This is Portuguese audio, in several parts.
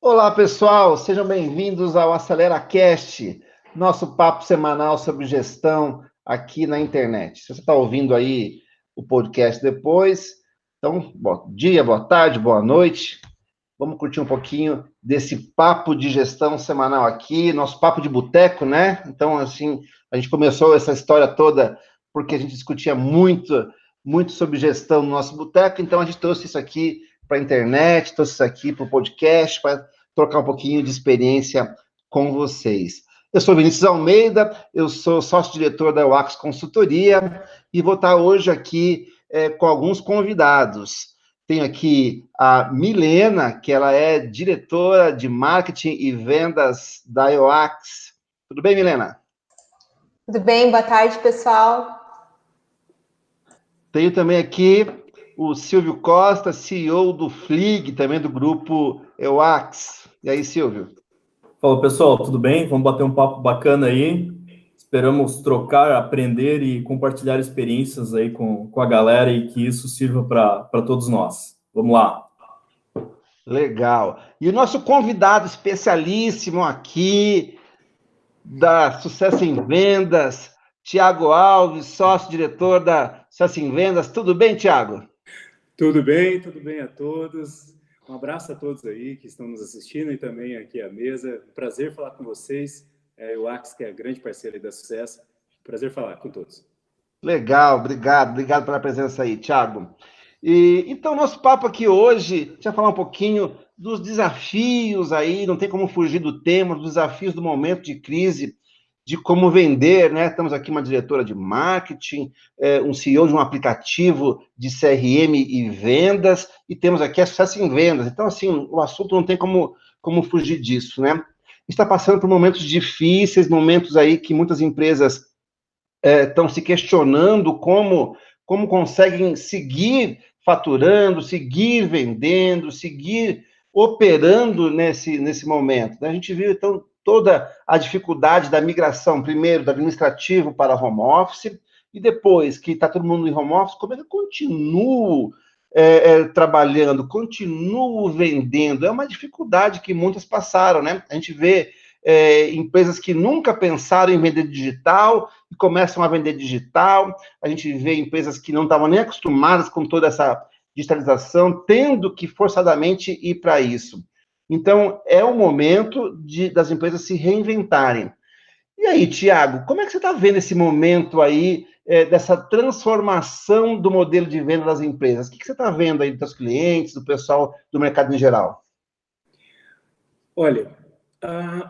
Olá, pessoal, sejam bem-vindos ao AceleraCast, nosso papo semanal sobre gestão aqui na internet. Se você está ouvindo aí o podcast depois, então, bom dia, boa tarde, boa noite. Vamos curtir um pouquinho desse papo de gestão semanal aqui, nosso papo de boteco, né? Então, assim, a gente começou essa história toda porque a gente discutia muito sobre gestão no nosso boteco, então a gente trouxe isso aqui para a internet, trouxe isso aqui para o podcast, para trocar um pouquinho de experiência com vocês. Eu sou Vinícius Almeida, eu sou sócio-diretor da UAX Consultoria e vou estar hoje aqui com alguns convidados. Tenho aqui a Milena, que ela é diretora de marketing e vendas da UAX. Tudo bem, Milena? Tudo bem? Boa tarde, pessoal. Tenho também aqui o Silvio Costa, CEO do FLIG, também do grupo EUAX. E aí, Silvio? Fala, pessoal, tudo bem? Vamos bater um papo bacana aí. Esperamos trocar, aprender e compartilhar experiências aí com a galera e que isso sirva para todos nós. Vamos lá. Legal. E o nosso convidado especialíssimo aqui da Sucesso em Vendas, Tiago Alves, sócio-diretor da Sucesso em Vendas. Tudo bem, Tiago? Tudo bem a todos. Um abraço a todos aí que estão nos assistindo e também aqui à mesa. Prazer falar com vocês. O Ax, que é a grande parceira da Sucesso. Prazer falar com todos. Legal, obrigado pela presença aí, Tiago. Então, nosso papo aqui hoje, deixa eu falar um pouquinho dos desafios aí, não tem como fugir do tema, dos desafios do momento de crise, de como vender, né? Estamos aqui uma diretora de marketing, um CEO de um aplicativo de CRM e vendas, e temos aqui a Sucesso em Vendas. Então, assim, o assunto não tem como fugir disso, né? A gente está passando por momentos difíceis, momentos aí que muitas empresas estão se questionando como conseguem seguir faturando, seguir vendendo, seguir operando nesse momento. A gente viu, então, toda a dificuldade da migração, primeiro, do administrativo para home office, e depois que está todo mundo em home office, como é que eu continuo trabalhando, continuo vendendo? É uma dificuldade que muitas passaram, né? A gente vê empresas que nunca pensaram em vender digital e começam a vender digital. A gente vê empresas que não estavam nem acostumadas com toda essa digitalização, tendo que forçadamente ir para isso. Então, é o momento das empresas se reinventarem. E aí, Tiago, como é que você está vendo esse momento aí, dessa transformação do modelo de venda das empresas? O que você está vendo aí dos clientes, do pessoal do mercado em geral? Olha,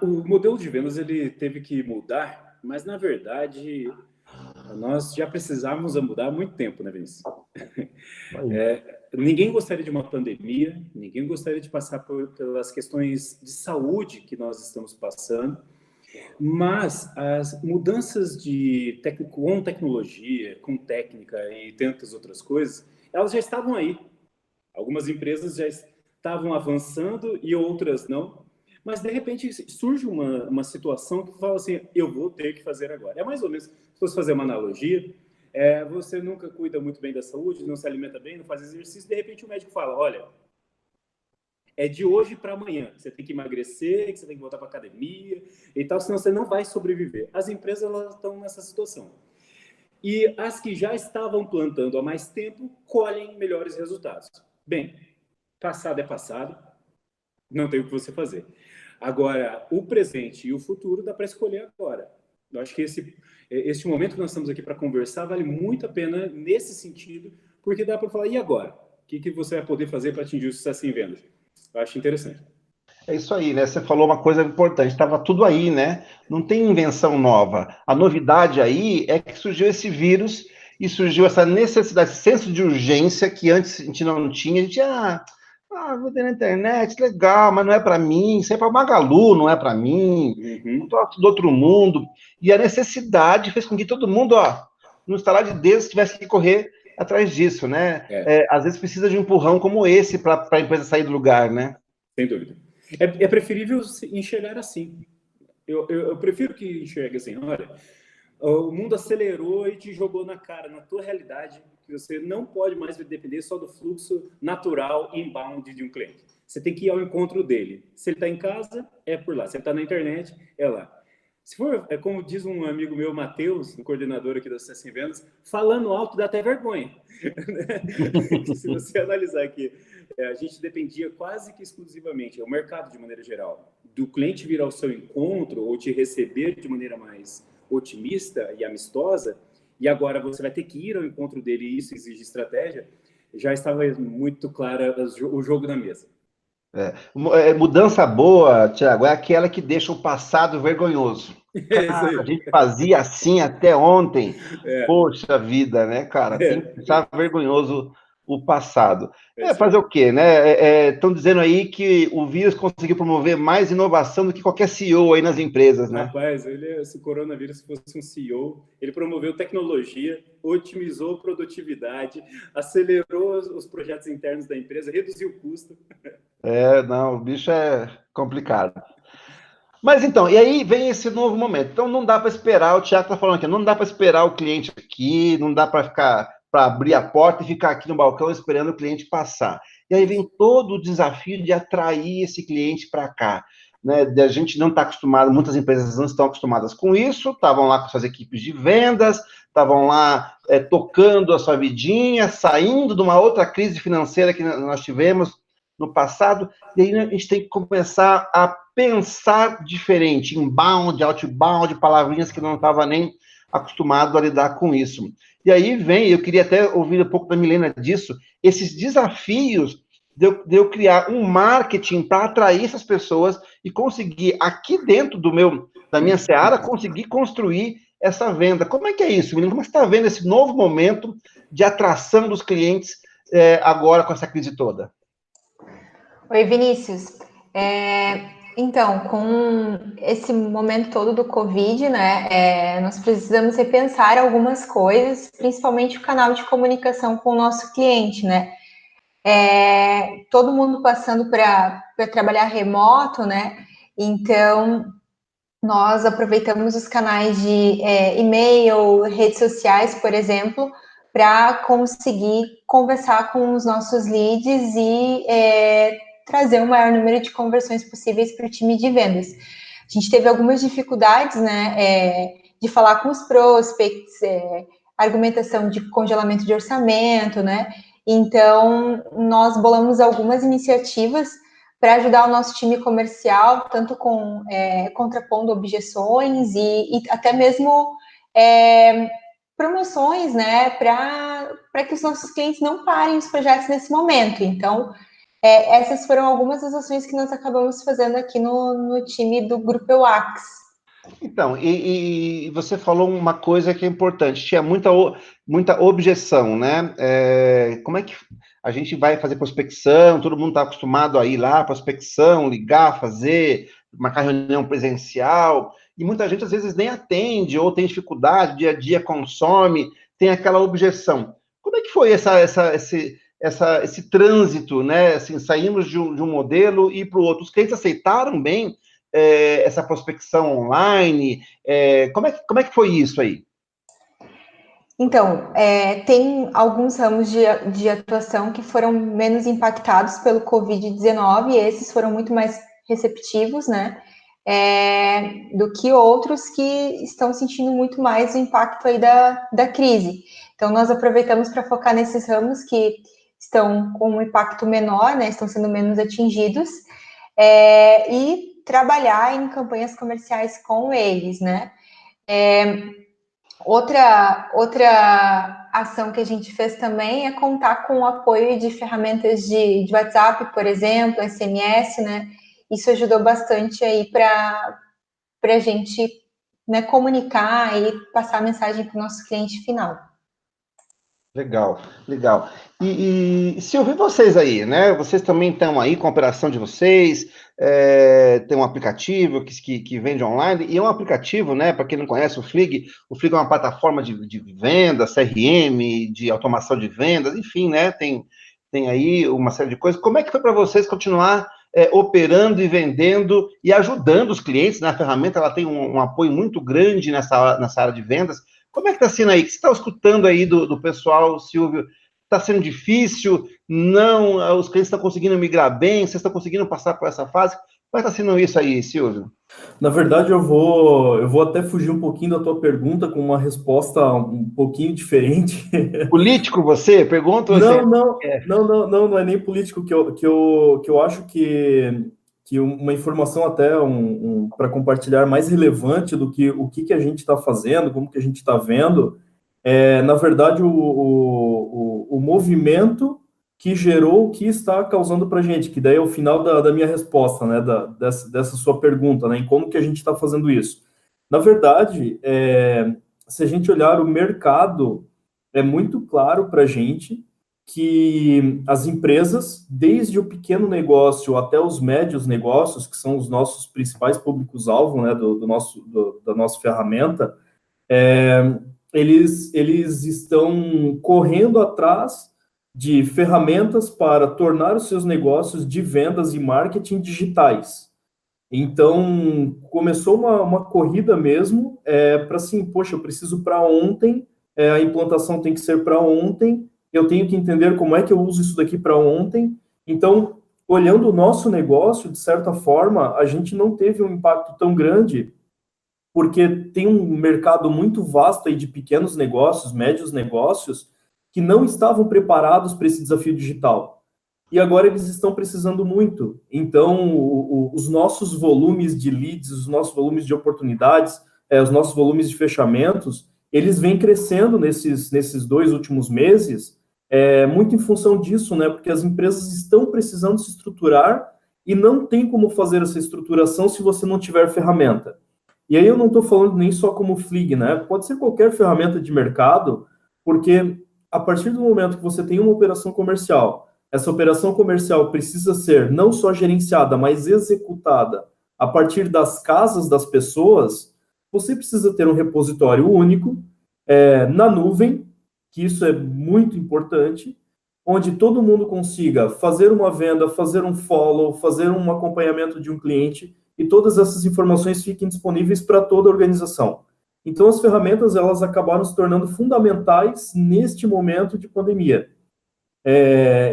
o modelo de vendas ele teve que mudar, mas, na verdade, nós já precisávamos mudar há muito tempo, né, Vinícius? Ninguém gostaria de uma pandemia, ninguém gostaria de passar pelas questões de saúde que nós estamos passando, mas as mudanças com tecnologia, com técnica e tantas outras coisas, elas já estavam aí. Algumas empresas já estavam avançando e outras não. Mas, de repente, surge uma situação que fala assim, eu vou ter que fazer agora. É mais ou menos, se fosse fazer uma analogia, você nunca cuida muito bem da saúde, não se alimenta bem, não faz exercício, de repente o médico fala, olha, é de hoje para amanhã, você tem que emagrecer, que você tem que voltar para a academia e tal, senão você não vai sobreviver. As empresas elas estão nessa situação. E as que já estavam plantando há mais tempo, colhem melhores resultados. Bem, passado é passado, não tem o que você fazer. Agora, o presente e o futuro dá para escolher agora. Eu acho que esse momento que nós estamos aqui para conversar vale muito a pena nesse sentido, porque dá para falar, e agora? O que você vai poder fazer para atingir o sucesso em vendas? Eu acho interessante. É isso aí, né? Você falou uma coisa importante, estava tudo aí, né? Não tem invenção nova. A novidade aí é que surgiu esse vírus e surgiu essa necessidade, esse senso de urgência que antes a gente não tinha. A gente, vender na internet, legal, mas não é para mim, isso é para Magalu, não é para mim, do outro mundo. E a necessidade fez com que todo mundo, no estalar de dedos, tivesse que correr atrás disso, né? Às vezes precisa de um empurrão como esse para a empresa sair do lugar, né? Sem dúvida. É preferível enxergar assim. Eu prefiro que enxergue assim, olha, o mundo acelerou e te jogou na cara, na tua realidade, que você não pode mais depender só do fluxo natural inbound de um cliente. Você tem que ir ao encontro dele. Se ele está em casa, é por lá. Se ele está na internet, é lá. Se for, é como diz um amigo meu, Matheus, um coordenador aqui da Sucesso em Vendas, falando alto dá até vergonha. Se você analisar aqui, a gente dependia quase que exclusivamente, o mercado de maneira geral, do cliente vir ao seu encontro ou te receber de maneira mais otimista e amistosa, e agora você vai ter que ir ao encontro dele e isso exige estratégia, já estava muito clara o jogo na mesa. Mudança boa, Thiago, é aquela que deixa o passado vergonhoso. Cara, a gente fazia assim até ontem. Poxa vida, né, cara? Tem que deixar vergonhoso o passado. Fazer o quê, né? Estão dizendo aí que o vírus conseguiu promover mais inovação do que qualquer CEO aí nas empresas, né? Rapaz, se o coronavírus fosse um CEO, ele promoveu tecnologia, otimizou produtividade, acelerou os projetos internos da empresa, reduziu o custo. Não, o bicho é complicado. Mas então, e aí vem esse novo momento. Então não dá para esperar, o Thiago está falando aqui, não dá para esperar o cliente aqui, não dá para abrir a porta e ficar aqui no balcão esperando o cliente passar. E aí vem todo o desafio de atrair esse cliente para cá. Né? A gente não está acostumado, muitas empresas não estão acostumadas com isso, estavam lá com suas equipes de vendas, estavam lá tocando a sua vidinha, saindo de uma outra crise financeira que nós tivemos no passado, e aí a gente tem que começar a pensar diferente, inbound, outbound, palavrinhas que não estava nem acostumado a lidar com isso. E aí vem, eu queria até ouvir um pouco da Milena disso, esses desafios de eu criar um marketing para atrair essas pessoas e conseguir, aqui dentro da minha seara, conseguir construir essa venda. Como é que é isso, Milena? Como você está vendo esse novo momento de atração dos clientes agora com essa crise toda? Oi, Vinícius. Então, com esse momento todo do Covid, né, nós precisamos repensar algumas coisas, principalmente o canal de comunicação com o nosso cliente, né? Todo mundo passando para trabalhar remoto, né? Então, nós aproveitamos os canais de e-mail, redes sociais, por exemplo, para conseguir conversar com os nossos leads e trazer o maior número de conversões possíveis para o time de vendas. A gente teve algumas dificuldades, né, de falar com os prospects, argumentação de congelamento de orçamento, né? Então, nós bolamos algumas iniciativas para ajudar o nosso time comercial, tanto com contrapondo objeções e até mesmo promoções, né, para que os nossos clientes não parem os projetos nesse momento. Então, essas foram algumas das ações que nós acabamos fazendo aqui no time do Grupo EUAX. Então, e você falou uma coisa que é importante, tinha muita objeção, né? Como é que a gente vai fazer prospecção? Todo mundo está acostumado a ir lá, prospecção, ligar, marcar reunião presencial, e muita gente às vezes nem atende, ou tem dificuldade, dia a dia consome, tem aquela objeção. Como é que foi esse trânsito, né? Assim, saímos de um modelo e para o outro. Os clientes aceitaram bem essa prospecção online? Como é que foi isso aí? Então, tem alguns ramos de atuação que foram menos impactados pelo Covid-19, e esses foram muito mais receptivos, né? Do que outros que estão sentindo muito mais o impacto aí da crise. Então, nós aproveitamos para focar nesses ramos que estão com um impacto menor, né? Estão sendo menos atingidos, e trabalhar em campanhas comerciais com eles, né? Outra ação que a gente fez também é contar com o apoio de ferramentas de WhatsApp, por exemplo, SMS, né? Isso ajudou bastante aí para a gente, né, comunicar e passar a mensagem para o nosso cliente final. Legal. E se eu vi vocês aí, né? Vocês também estão aí com a operação de vocês, tem um aplicativo que vende online, e é um aplicativo, né? Para quem não conhece o Flig é uma plataforma de venda, CRM, de automação de vendas, enfim, né? Tem aí uma série de coisas. Como é que foi para vocês continuar operando e vendendo e ajudando os clientes, né? A ferramenta ela tem um apoio muito grande nessa área de vendas. Como é que está sendo aí? O que você está escutando aí do pessoal, Silvio? Está sendo difícil? Não, os clientes estão conseguindo migrar bem? Vocês estão conseguindo passar por essa fase? Como é que está sendo isso aí, Silvio? Na verdade, eu vou até fugir um pouquinho da tua pergunta com uma resposta um pouquinho diferente. Político você? Pergunta você. Não é nem político, que eu acho que uma informação até para compartilhar mais relevante do que o que a gente está fazendo, como que a gente está vendo, na verdade, o movimento que gerou o que está causando para a gente, que daí é o final da minha resposta, né, dessa sua pergunta, né, em como que a gente está fazendo isso. Na verdade, se a gente olhar o mercado, é muito claro para a gente que as empresas, desde o pequeno negócio até os médios negócios, que são os nossos principais públicos-alvo, né, da nossa ferramenta, eles estão correndo atrás de ferramentas para tornar os seus negócios de vendas e marketing digitais. Então, começou uma corrida mesmo para assim, poxa, eu preciso para ontem, a implantação tem que ser para ontem, eu tenho que entender como é que eu uso isso daqui para ontem. Então, olhando o nosso negócio, de certa forma, a gente não teve um impacto tão grande, porque tem um mercado muito vasto aí de pequenos negócios, médios negócios, que não estavam preparados para esse desafio digital. E agora eles estão precisando muito. Então, os nossos volumes de leads, os nossos volumes de oportunidades, os nossos volumes de fechamentos, eles vêm crescendo nesses 2 últimos meses, muito em função disso, né? Porque as empresas estão precisando se estruturar e não tem como fazer essa estruturação se você não tiver ferramenta. E aí eu não estou falando nem só como Flig, né? Pode ser qualquer ferramenta de mercado, porque a partir do momento que você tem uma operação comercial, essa operação comercial precisa ser não só gerenciada, mas executada a partir das casas das pessoas, você precisa ter um repositório único, na nuvem, que isso é muito importante, onde todo mundo consiga fazer uma venda, fazer um follow, fazer um acompanhamento de um cliente, e todas essas informações fiquem disponíveis para toda a organização. Então, as ferramentas, elas acabaram se tornando fundamentais neste momento de pandemia.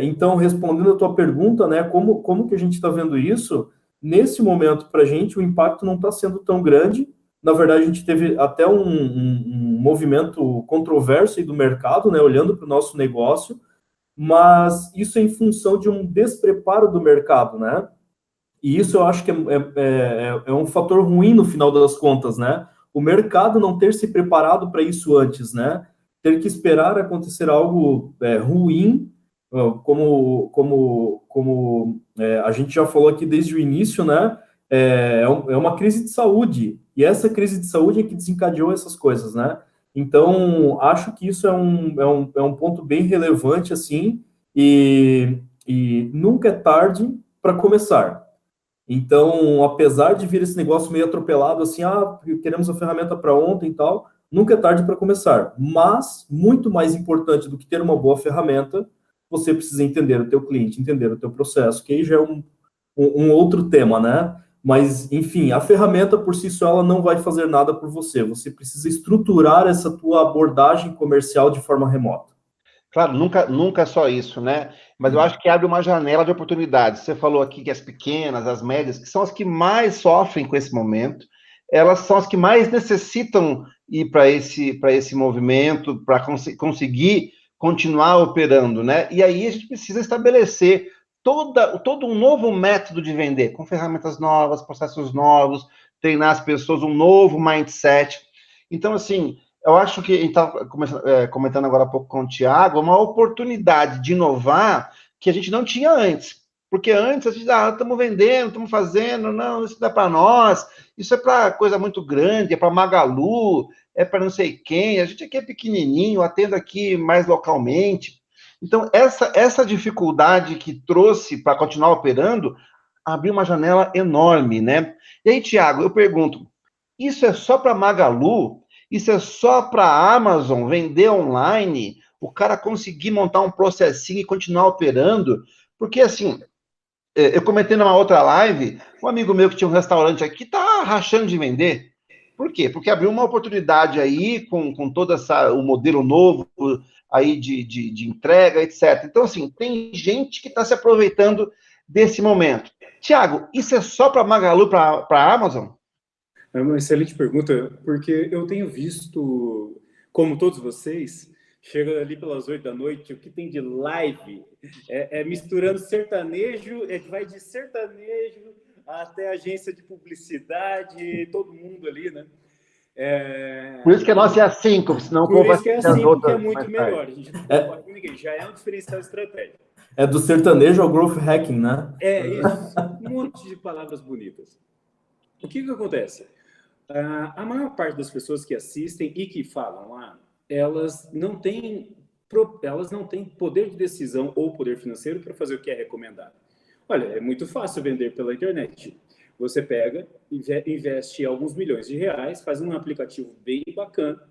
Então, respondendo a tua pergunta, né, como que a gente está vendo isso, nesse momento, para a gente, o impacto não está sendo tão grande. Na verdade, a gente teve até um movimento controverso aí do mercado, né, olhando para o nosso negócio, mas isso é em função de um despreparo do mercado, né? E isso eu acho que é um fator ruim no final das contas, né? O mercado não ter se preparado para isso antes, né? Ter que esperar acontecer algo ruim, como a gente já falou aqui desde o início, né? É uma crise de saúde, e essa crise de saúde é que desencadeou essas coisas, né? Então, acho que isso é um ponto bem relevante, assim, e nunca é tarde para começar. Então, apesar de vir esse negócio meio atropelado, assim, queremos a ferramenta para ontem e tal, nunca é tarde para começar. Mas, muito mais importante do que ter uma boa ferramenta, você precisa entender o teu cliente, entender o teu processo, que aí já é um outro tema, né? Mas, enfim, a ferramenta por si só, ela não vai fazer nada por você. Você precisa estruturar essa tua abordagem comercial de forma remota. Claro, nunca só isso, né? Mas eu acho que abre uma janela de oportunidades. Você falou aqui que as pequenas, as médias, que são as que mais sofrem com esse momento, elas são as que mais necessitam ir para esse movimento, para conseguir continuar operando, né? E aí a gente precisa estabelecer todo um novo método de vender, com ferramentas novas, processos novos, treinar as pessoas, um novo mindset. Então, assim, eu acho que a gente está comentando agora há pouco com o Thiago, uma oportunidade de inovar que a gente não tinha antes. Porque antes a gente estamos vendendo, estamos fazendo, não, isso não é para nós, isso é para coisa muito grande, é para Magalu, é para não sei quem, a gente aqui é pequenininho, atendo aqui mais localmente. Então, essa dificuldade que trouxe para continuar operando, abriu uma janela enorme, né? E aí, Thiago, eu pergunto, isso é só para Magalu? Isso é só para a Amazon vender online? O cara conseguir montar um processinho e continuar operando? Porque, assim, eu comentei numa outra live, um amigo meu que tinha um restaurante aqui tá rachando de vender. Por quê? Porque abriu uma oportunidade aí com todo o modelo novo aí de entrega, etc. Então, assim, tem gente que está se aproveitando desse momento. Tiago, isso é só para Magalu, para a Amazon? É uma excelente pergunta, porque eu tenho visto, como todos vocês, chega ali pelas 8 da noite, o que tem de live misturando sertanejo, vai de sertanejo até agência de publicidade, todo mundo ali, né? Por isso que a nossa é às 5, senão o povo vai assistir as outras. Por isso que é muito melhor. A gente não concorda com ninguém. Já é um diferencial estratégico. É do sertanejo ao growth hacking, né? É isso. Um monte de palavras bonitas. O que acontece? A maior parte das pessoas que assistem e que falam lá, elas não têm poder de decisão ou poder financeiro para fazer o que é recomendado. Olha, é muito fácil vender pela internet. Você pega, investe alguns milhões de reais, faz um aplicativo bem bacana,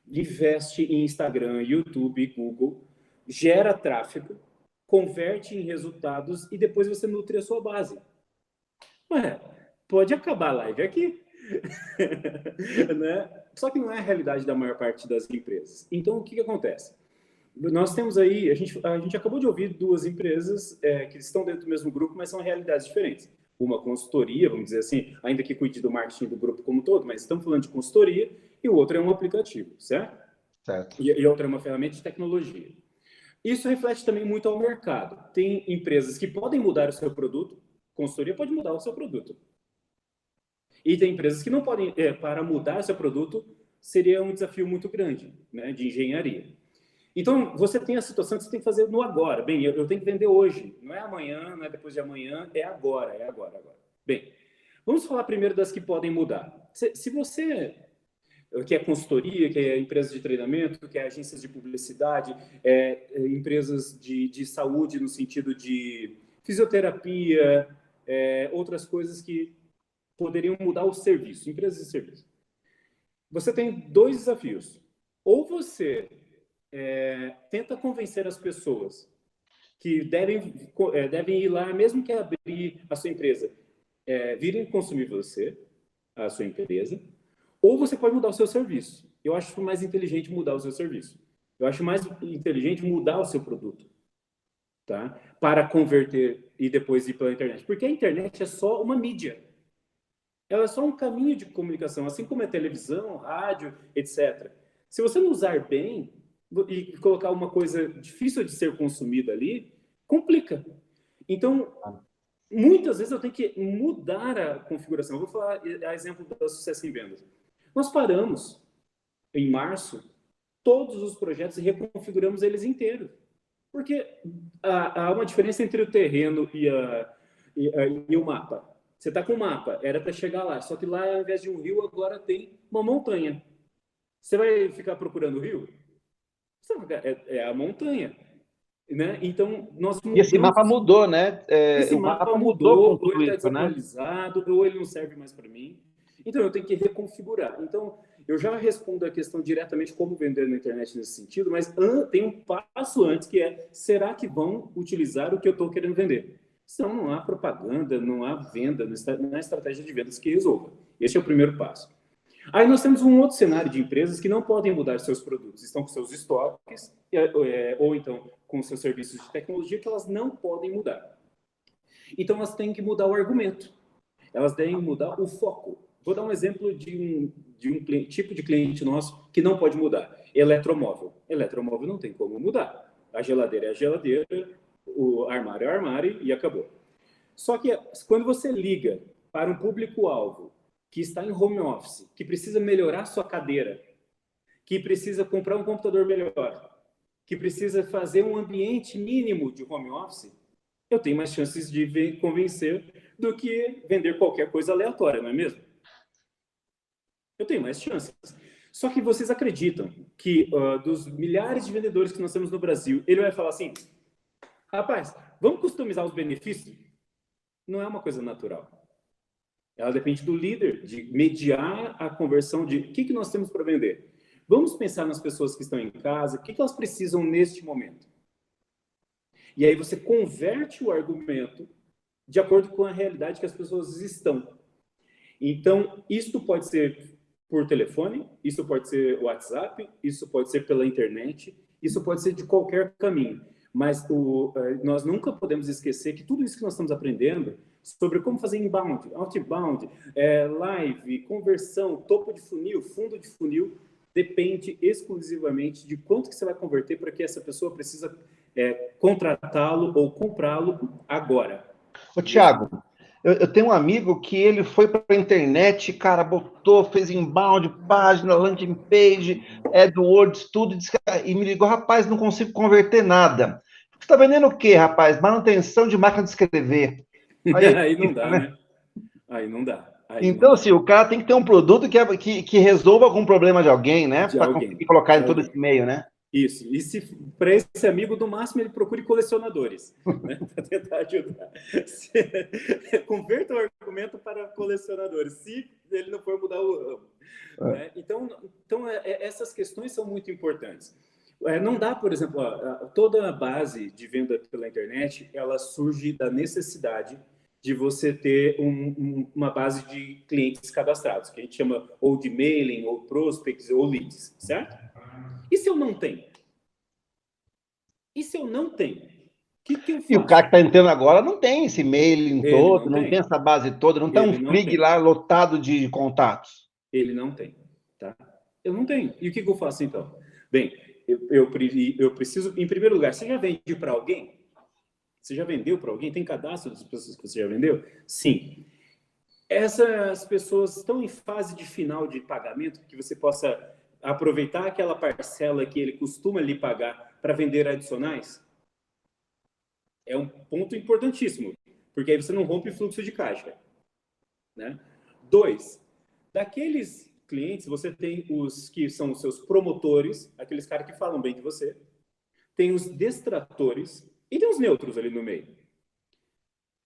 investe em Instagram, YouTube, Google, gera tráfego, converte em resultados e depois você nutre a sua base. Ué, pode acabar a live aqui. Né? Só que não é a realidade da maior parte das empresas. Então, o que acontece? Nós temos aí, a gente acabou de ouvir duas empresas que estão dentro do mesmo grupo, mas são realidades diferentes. Uma consultoria, vamos dizer assim, ainda que cuide do marketing do grupo como um todo, mas estamos falando de consultoria, e o outro é um aplicativo, certo? Certo. E outra é uma ferramenta de tecnologia. Isso reflete também muito ao mercado. Tem empresas que podem mudar o seu produto, consultoria pode mudar o seu produto. E tem empresas que não podem, para mudar seu produto, seria um desafio muito grande, né, de engenharia. Então, você tem a situação que você tem que fazer no agora. Bem, eu tenho que vender hoje, não é amanhã, não é depois de amanhã, é agora. Bem, vamos falar primeiro das que podem mudar. Se você que é consultoria, que é empresa de treinamento, que é agências de publicidade, empresas de saúde no sentido de fisioterapia, outras coisas que poderiam mudar o serviço, empresas de serviço. Você tem dois desafios. Ou você tenta convencer as pessoas que devem ir lá, mesmo que abrir a sua empresa, virem consumir a sua empresa, ou você pode mudar o seu serviço. Eu acho mais inteligente mudar o seu serviço. Eu acho mais inteligente mudar o seu produto, tá? Para converter e depois ir pela internet. Porque a internet é só uma mídia. Ela é só um caminho de comunicação, assim como é televisão, rádio, etc. Se você não usar bem e colocar uma coisa difícil de ser consumida ali, complica. Então, muitas vezes eu tenho que mudar a configuração. Eu vou falar a exemplo do sucesso em vendas. Nós paramos, em março, todos os projetos e reconfiguramos eles inteiros. Porque há uma diferença entre o terreno e o mapa. Você está com o mapa, era para chegar lá, só que lá, ao invés de um rio, agora tem uma montanha. Você vai ficar procurando o rio? É a montanha. Né? Então, nós mudamos. E esse mapa mudou, né? Esse mapa mudou, ou ele está desatualizado, ou ele não serve mais para mim. Então, eu tenho que reconfigurar. Então, eu já respondo a questão diretamente como vender na internet nesse sentido, mas tem um passo antes, que será que vão utilizar o que eu estou querendo vender? Senão não há propaganda, não há venda, não há estratégia de vendas que resolva. Esse é o primeiro passo. Aí nós temos um outro cenário de empresas que não podem mudar seus produtos, estão com seus estoques, ou então com seus serviços de tecnologia, que elas não podem mudar. Então elas têm que mudar o argumento, elas têm que mudar o foco. Vou dar um exemplo de um tipo de cliente nosso que não pode mudar. Eletromóvel. Eletromóvel não tem como mudar. A geladeira é a geladeira, o armário é o armário e acabou. Só que quando você liga para um público-alvo que está em home office, que precisa melhorar sua cadeira, que precisa comprar um computador melhor, que precisa fazer um ambiente mínimo de home office, eu tenho mais chances de convencer do que vender qualquer coisa aleatória, não é mesmo? Eu tenho mais chances. Só que vocês acreditam que dos milhares de vendedores que nós temos no Brasil, ele vai falar assim, rapaz, vamos customizar os benefícios? Não é uma coisa natural. Ela depende do líder, de mediar a conversão de o que nós temos para vender. Vamos pensar nas pessoas que estão em casa, o que elas precisam neste momento. E aí você converte o argumento de acordo com a realidade que as pessoas estão. Então, isso pode ser por telefone, isso pode ser WhatsApp, isso pode ser pela internet, Isso pode ser de qualquer caminho, mas nós nunca podemos esquecer que tudo isso que nós estamos aprendendo sobre como fazer inbound, outbound, live, conversão, topo de funil, fundo de funil, depende exclusivamente de quanto que você vai converter para que essa pessoa precisa contratá-lo ou comprá-lo agora. Ô, Thiago, eu tenho um amigo que ele foi para a internet, cara, botou, fez inbound, página, landing page, AdWords, tudo, e me ligou, rapaz, não consigo converter nada. Você está vendendo o quê, rapaz? Manutenção de máquina de escrever. Aí não dá, né? Aí não dá. Então, assim, o cara tem que ter um produto que resolva algum problema de alguém, né? Para conseguir colocar em todo esse meio, né? Isso. E se para esse amigo, do máximo, ele procure colecionadores, né? Para tentar ajudar. Converta o argumento para colecionadores, se ele não for mudar o ramo. Né? Então, essas questões são muito importantes. Não dá, por exemplo, toda a base de venda pela internet, ela surge da necessidade de você ter uma base de clientes cadastrados, que a gente chama ou de mailing, ou prospects, ou leads, certo? E se eu não tenho? O que eu faço? E o cara que está entrando agora não tem esse mailing todo, não tem essa base toda, não está um frig lá lotado de contatos. Ele não tem, tá? Eu não tenho. E o que eu faço, então? Bem, eu preciso, em primeiro lugar, você já vende para alguém? Você já vendeu para alguém? Tem cadastro das pessoas que você já vendeu? Sim. Essas pessoas estão em fase de final de pagamento, que você possa aproveitar aquela parcela que ele costuma lhe pagar para vender adicionais? É um ponto importantíssimo, porque aí você não rompe o fluxo de caixa. Né? 2, daqueles clientes, você tem os que são os seus promotores, aqueles caras que falam bem de você, tem os destratores, e tem os neutros ali no meio.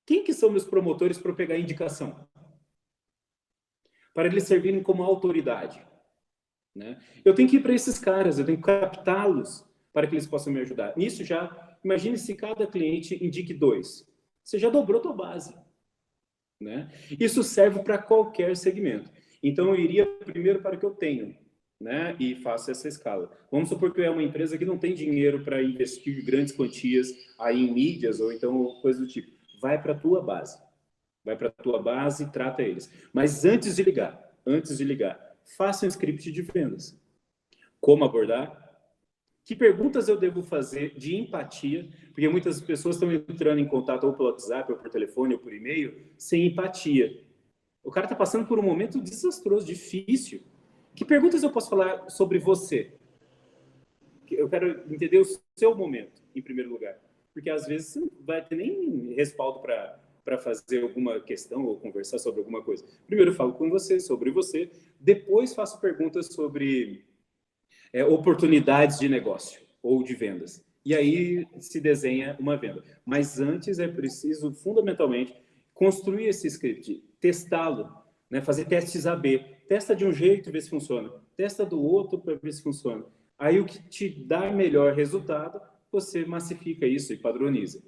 Quem que são meus promotores para eu pegar a indicação? Para eles servirem como autoridade. Né? Eu tenho que ir para esses caras, eu tenho que captá-los para que eles possam me ajudar. Nisso já, imagine se cada cliente indique 2. Você já dobrou a tua base. Né? Isso serve para qualquer segmento. Então, eu iria primeiro para o que eu tenho. Né? E faço essa escala. Vamos supor que é uma empresa que não tem dinheiro para investir grandes quantias aí em mídias ou então coisa do tipo. Vai para a tua base. Vai para a tua base e trata eles. Mas antes de ligar, faça um script de vendas. Como abordar? Que perguntas eu devo fazer de empatia? Porque muitas pessoas estão entrando em contato ou pelo WhatsApp, ou por telefone, ou por e-mail, sem empatia. O cara está passando por um momento desastroso, difícil. Que perguntas eu posso falar sobre você? Eu quero entender o seu momento, em primeiro lugar. Porque, às vezes, você não vai ter nem respaldo para fazer alguma questão ou conversar sobre alguma coisa. Primeiro eu falo com você, sobre você. Depois faço perguntas sobre oportunidades de negócio ou de vendas. E aí se desenha uma venda. Mas antes é preciso, fundamentalmente, construir esse script, testá-lo, né? Fazer testes AB. Testa de um jeito e vê se funciona. Testa do outro para ver se funciona. Aí o que te dá melhor resultado, você massifica isso e padroniza.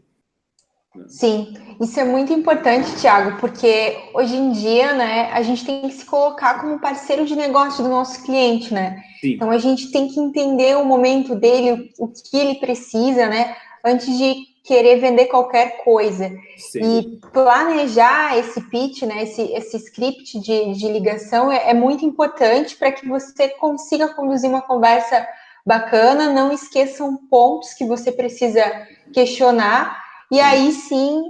Sim, isso é muito importante, Thiago, porque hoje em dia, né, a gente tem que se colocar como parceiro de negócio do nosso cliente, né? Sim. Então a gente tem que entender o momento dele, o que ele precisa, né, antes de querer vender qualquer coisa. Sim. E planejar esse pitch, né, esse script de ligação é muito importante para que você consiga conduzir uma conversa bacana, não esqueçam pontos que você precisa questionar. E aí sim,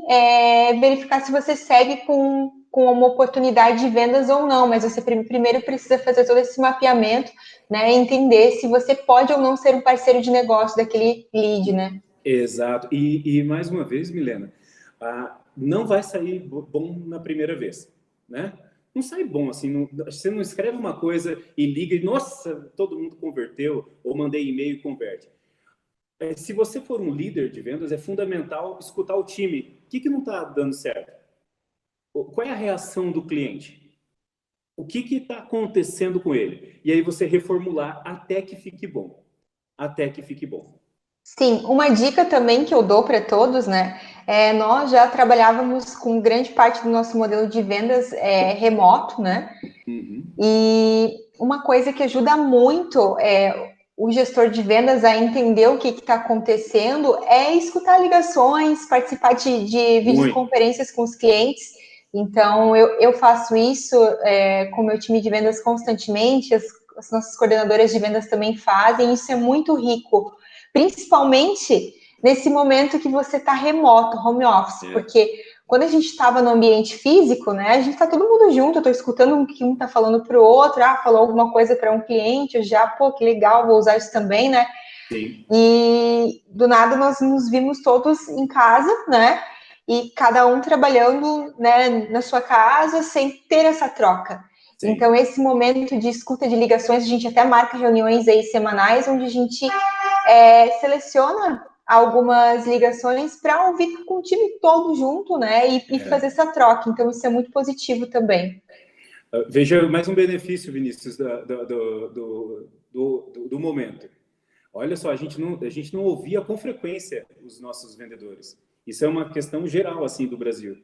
verificar se você segue com uma oportunidade de vendas ou não, mas você primeiro precisa fazer todo esse mapeamento, né, e entender se você pode ou não ser um parceiro de negócio daquele lead, né? Exato. E mais uma vez, Milena, não vai sair bom na primeira vez, né? Não sai bom, assim, você não escreve uma coisa e liga e, nossa, todo mundo converteu, ou mandei e-mail e converte. Se você for um líder de vendas, é fundamental escutar o time. O que não está dando certo? Qual é a reação do cliente? O que está acontecendo com ele? E aí você reformular até que fique bom. Até que fique bom. Sim, uma dica também que eu dou para todos, né? Nós já trabalhávamos com grande parte do nosso modelo de vendas remoto, né? Uhum. E uma coisa que ajuda muito o gestor de vendas a entender o que está acontecendo é escutar ligações, participar de videoconferências com os clientes. Então, eu faço isso com o meu time de vendas constantemente, as nossas coordenadoras de vendas também fazem, isso é muito rico, principalmente nesse momento que você está remoto, home office, porque quando a gente estava no ambiente físico, né, a gente está todo mundo junto, eu estou escutando o que um está falando para o outro, falou alguma coisa para um cliente, eu já, que legal, vou usar isso também, né? Sim. E do nada nós nos vimos todos em casa, né? E cada um trabalhando, né, na sua casa, sem ter essa troca. Sim. Então, esse momento de escuta de ligações, a gente até marca reuniões aí semanais, onde a gente seleciona algumas ligações para ouvir com o time todo junto, né, e fazer essa troca. Então, isso é muito positivo também. Veja mais um benefício, Vinícius, do momento. Olha só, a gente não ouvia com frequência os nossos vendedores. Isso é uma questão geral, assim, do Brasil,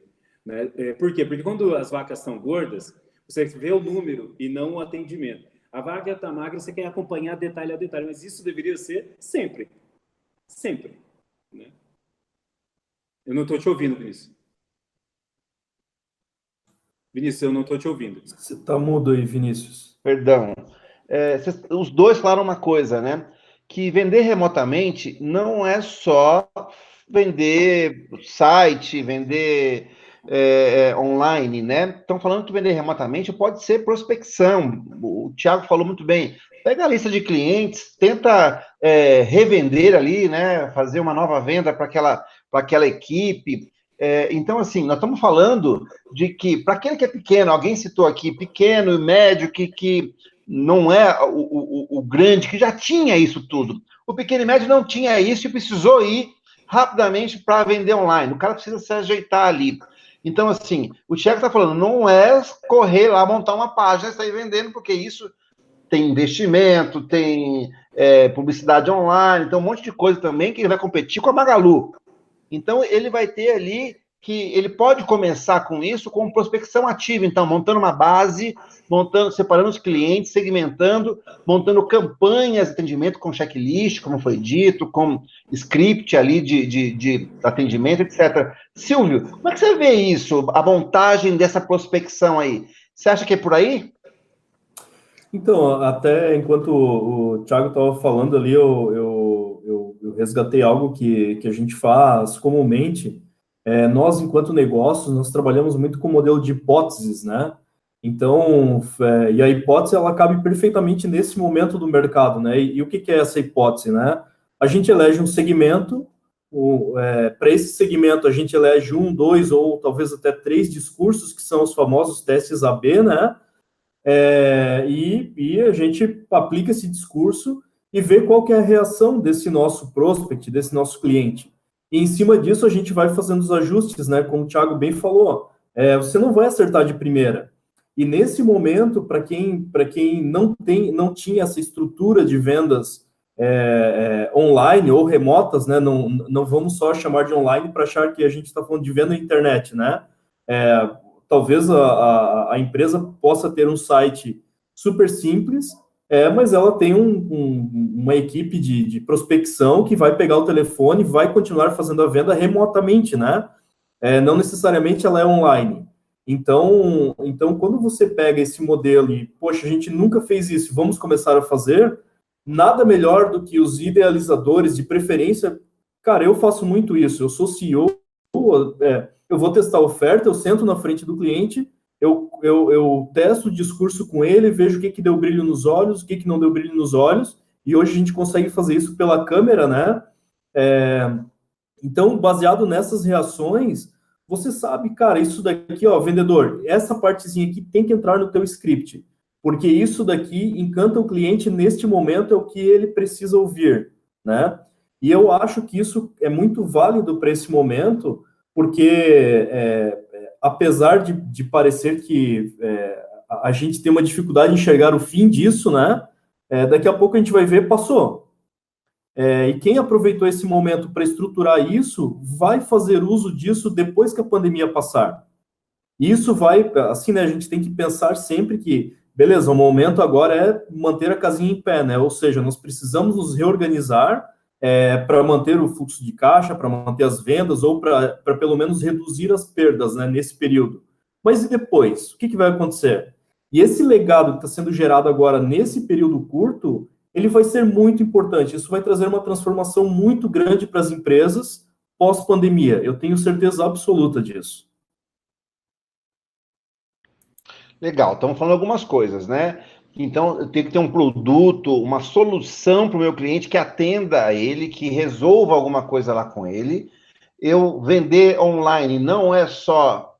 né? Por quê? Porque quando as vacas estão gordas, você vê o número e não o atendimento. A vaca está magra, você quer acompanhar detalhe a detalhe, mas isso deveria ser sempre. Sempre. Né? Eu não estou te ouvindo, Vinícius. Vinícius, eu não estou te ouvindo. Você está mudo aí, Vinícius. Perdão. Os dois falaram uma coisa, né? Que vender remotamente não é só vender site, vender online, né? Estão falando que vender remotamente pode ser prospecção. O Thiago falou muito bem. Pega a lista de clientes, tenta revender ali, né? Fazer uma nova venda para aquela equipe. Então, assim, nós estamos falando de que, para aquele que é pequeno, alguém citou aqui, pequeno e médio, que não é o grande, que já tinha isso tudo. O pequeno e médio não tinha isso e precisou ir rapidamente para vender online. O cara precisa se ajeitar ali. Então, assim, o Thiago está falando, não é correr lá, montar uma página e sair vendendo, porque isso tem investimento, tem publicidade online, tem um monte de coisa também que ele vai competir com a Magalu. Então, ele vai ter ali que ele pode começar com isso, com prospecção ativa, então, montando uma base, separando os clientes, segmentando, montando campanhas de atendimento com checklist, como foi dito, com script ali de atendimento, etc. Silvio, como é que você vê isso, a montagem dessa prospecção aí? Você acha que é por aí? Então, até enquanto o Thiago estava falando ali, eu resgatei algo que a gente faz comumente. Nós, enquanto negócios, nós trabalhamos muito com o modelo de hipóteses, né? Então, e a hipótese, ela cabe perfeitamente nesse momento do mercado, né? E o que é essa hipótese, né? A gente elege um segmento, para esse segmento a gente elege 1, 2 ou talvez até 3 discursos, que são os famosos testes AB, né? E a gente aplica esse discurso e vê qual que é a reação desse nosso prospect, desse nosso cliente. E em cima disso a gente vai fazendo os ajustes, né? Como o Thiago bem falou, você não vai acertar de primeira. E nesse momento, para quem não tinha essa estrutura de vendas online ou remotas, né? Não vamos só chamar de online para achar que a gente está falando de venda na internet, né? Talvez a empresa possa ter um site super simples, mas ela tem uma equipe de prospecção que vai pegar o telefone e vai continuar fazendo a venda remotamente, né? Não necessariamente ela é online. Então, quando você pega esse modelo e, poxa, a gente nunca fez isso, vamos começar a fazer, nada melhor do que os idealizadores, de preferência. Cara, eu faço muito isso, eu sou CEO, eu vou testar a oferta, eu sento na frente do cliente, eu testo o discurso com ele, vejo o que deu brilho nos olhos, o que não deu brilho nos olhos, e hoje a gente consegue fazer isso pela câmera, né? Então, baseado nessas reações, você sabe, cara, isso daqui, ó, vendedor, essa partezinha aqui tem que entrar no teu script, porque isso daqui encanta o cliente neste momento, é o que ele precisa ouvir, né? E eu acho que isso é muito válido para esse momento, porque apesar de parecer que a gente tem uma dificuldade em enxergar o fim disso, né? Daqui a pouco a gente vai ver, passou. E quem aproveitou esse momento para estruturar isso, vai fazer uso disso depois que a pandemia passar. E isso vai, assim, né? A gente tem que pensar sempre que beleza, o momento agora é manter a casinha em pé, né? Ou seja, nós precisamos nos reorganizar para manter o fluxo de caixa, para manter as vendas, ou para pelo menos reduzir as perdas, né, nesse período. Mas e depois? O que vai acontecer? E esse legado que está sendo gerado agora nesse período curto, ele vai ser muito importante. Isso vai trazer uma transformação muito grande para as empresas pós-pandemia. Eu tenho certeza absoluta disso. Legal, estamos falando algumas coisas, né? Então, eu tenho que ter um produto, uma solução para o meu cliente que atenda a ele, que resolva alguma coisa lá com ele. Eu vender online não é só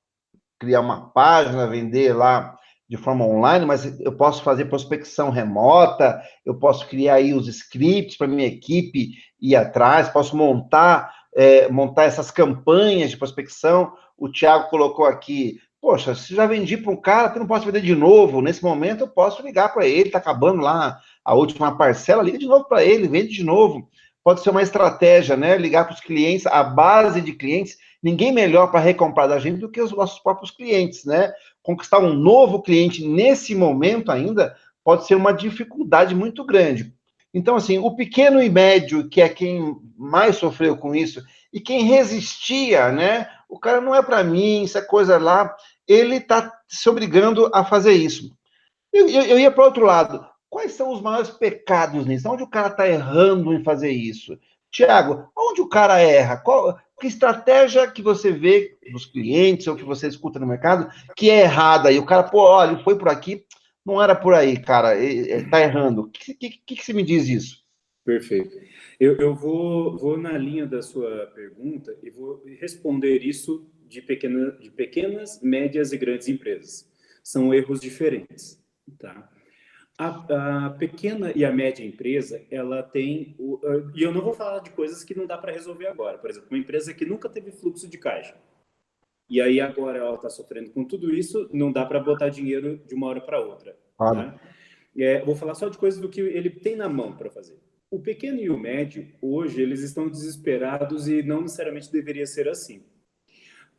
criar uma página, vender lá de forma online, mas eu posso fazer prospecção remota, eu posso criar aí os scripts para minha equipe ir atrás, posso montar essas campanhas de prospecção. O Thiago colocou aqui, poxa, se já vendi para um cara, eu não posso vender de novo. Nesse momento, eu posso ligar para ele, está acabando lá a última parcela, liga de novo para ele, vende de novo. Pode ser uma estratégia, né? Ligar para os clientes, a base de clientes. Ninguém melhor para recomprar da gente do que os nossos próprios clientes, né? Conquistar um novo cliente nesse momento ainda pode ser uma dificuldade muito grande. Então, assim, o pequeno e médio, que é quem mais sofreu com isso, e quem resistia, né? O cara não é para mim, isso é coisa lá, ele está se obrigando a fazer isso. Eu ia para o outro lado. Quais são os maiores pecados nisso? Onde o cara está errando em fazer isso? Tiago, onde o cara erra? Que estratégia que você vê dos clientes ou que você escuta no mercado que é errada? E o cara, pô, olha, foi por aqui, não era por aí, cara, está errando. O que você me diz isso? Perfeito. Eu vou na linha da sua pergunta e vou responder isso de pequenas, médias e grandes empresas. São erros diferentes, tá? A pequena e a média empresa, ela tem... E eu não vou falar de coisas que não dá para resolver agora. Por exemplo, uma empresa que nunca teve fluxo de caixa. E aí agora ela está sofrendo com tudo isso, não dá para botar dinheiro de uma hora para outra. Tá? Vou falar só de coisas do que ele tem na mão para fazer. O pequeno e o médio, hoje, eles estão desesperados e não necessariamente deveria ser assim.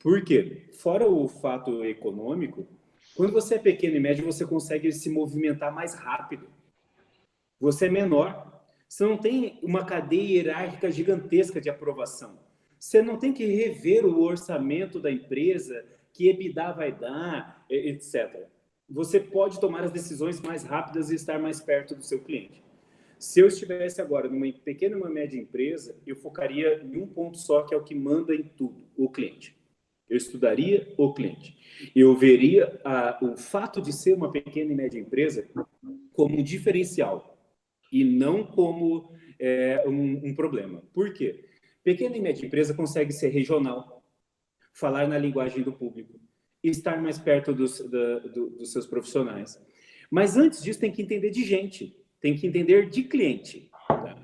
Por quê? Fora o fato econômico, quando você é pequeno e médio, você consegue se movimentar mais rápido. Você é menor. Você não tem uma cadeia hierárquica gigantesca de aprovação. Você não tem que rever o orçamento da empresa, que EBITDA vai dar, etc. Você pode tomar as decisões mais rápidas e estar mais perto do seu cliente. Se eu estivesse agora numa pequena e uma média empresa, eu focaria em um ponto só, que é o que manda em tudo, o cliente. Eu estudaria o cliente. Eu veria o fato de ser uma pequena e média empresa como um diferencial e não como um problema. Por quê? Pequena e média empresa consegue ser regional, falar na linguagem do público, estar mais perto dos seus profissionais. Mas antes disso tem que entender de gente, tem que entender de cliente. Tá?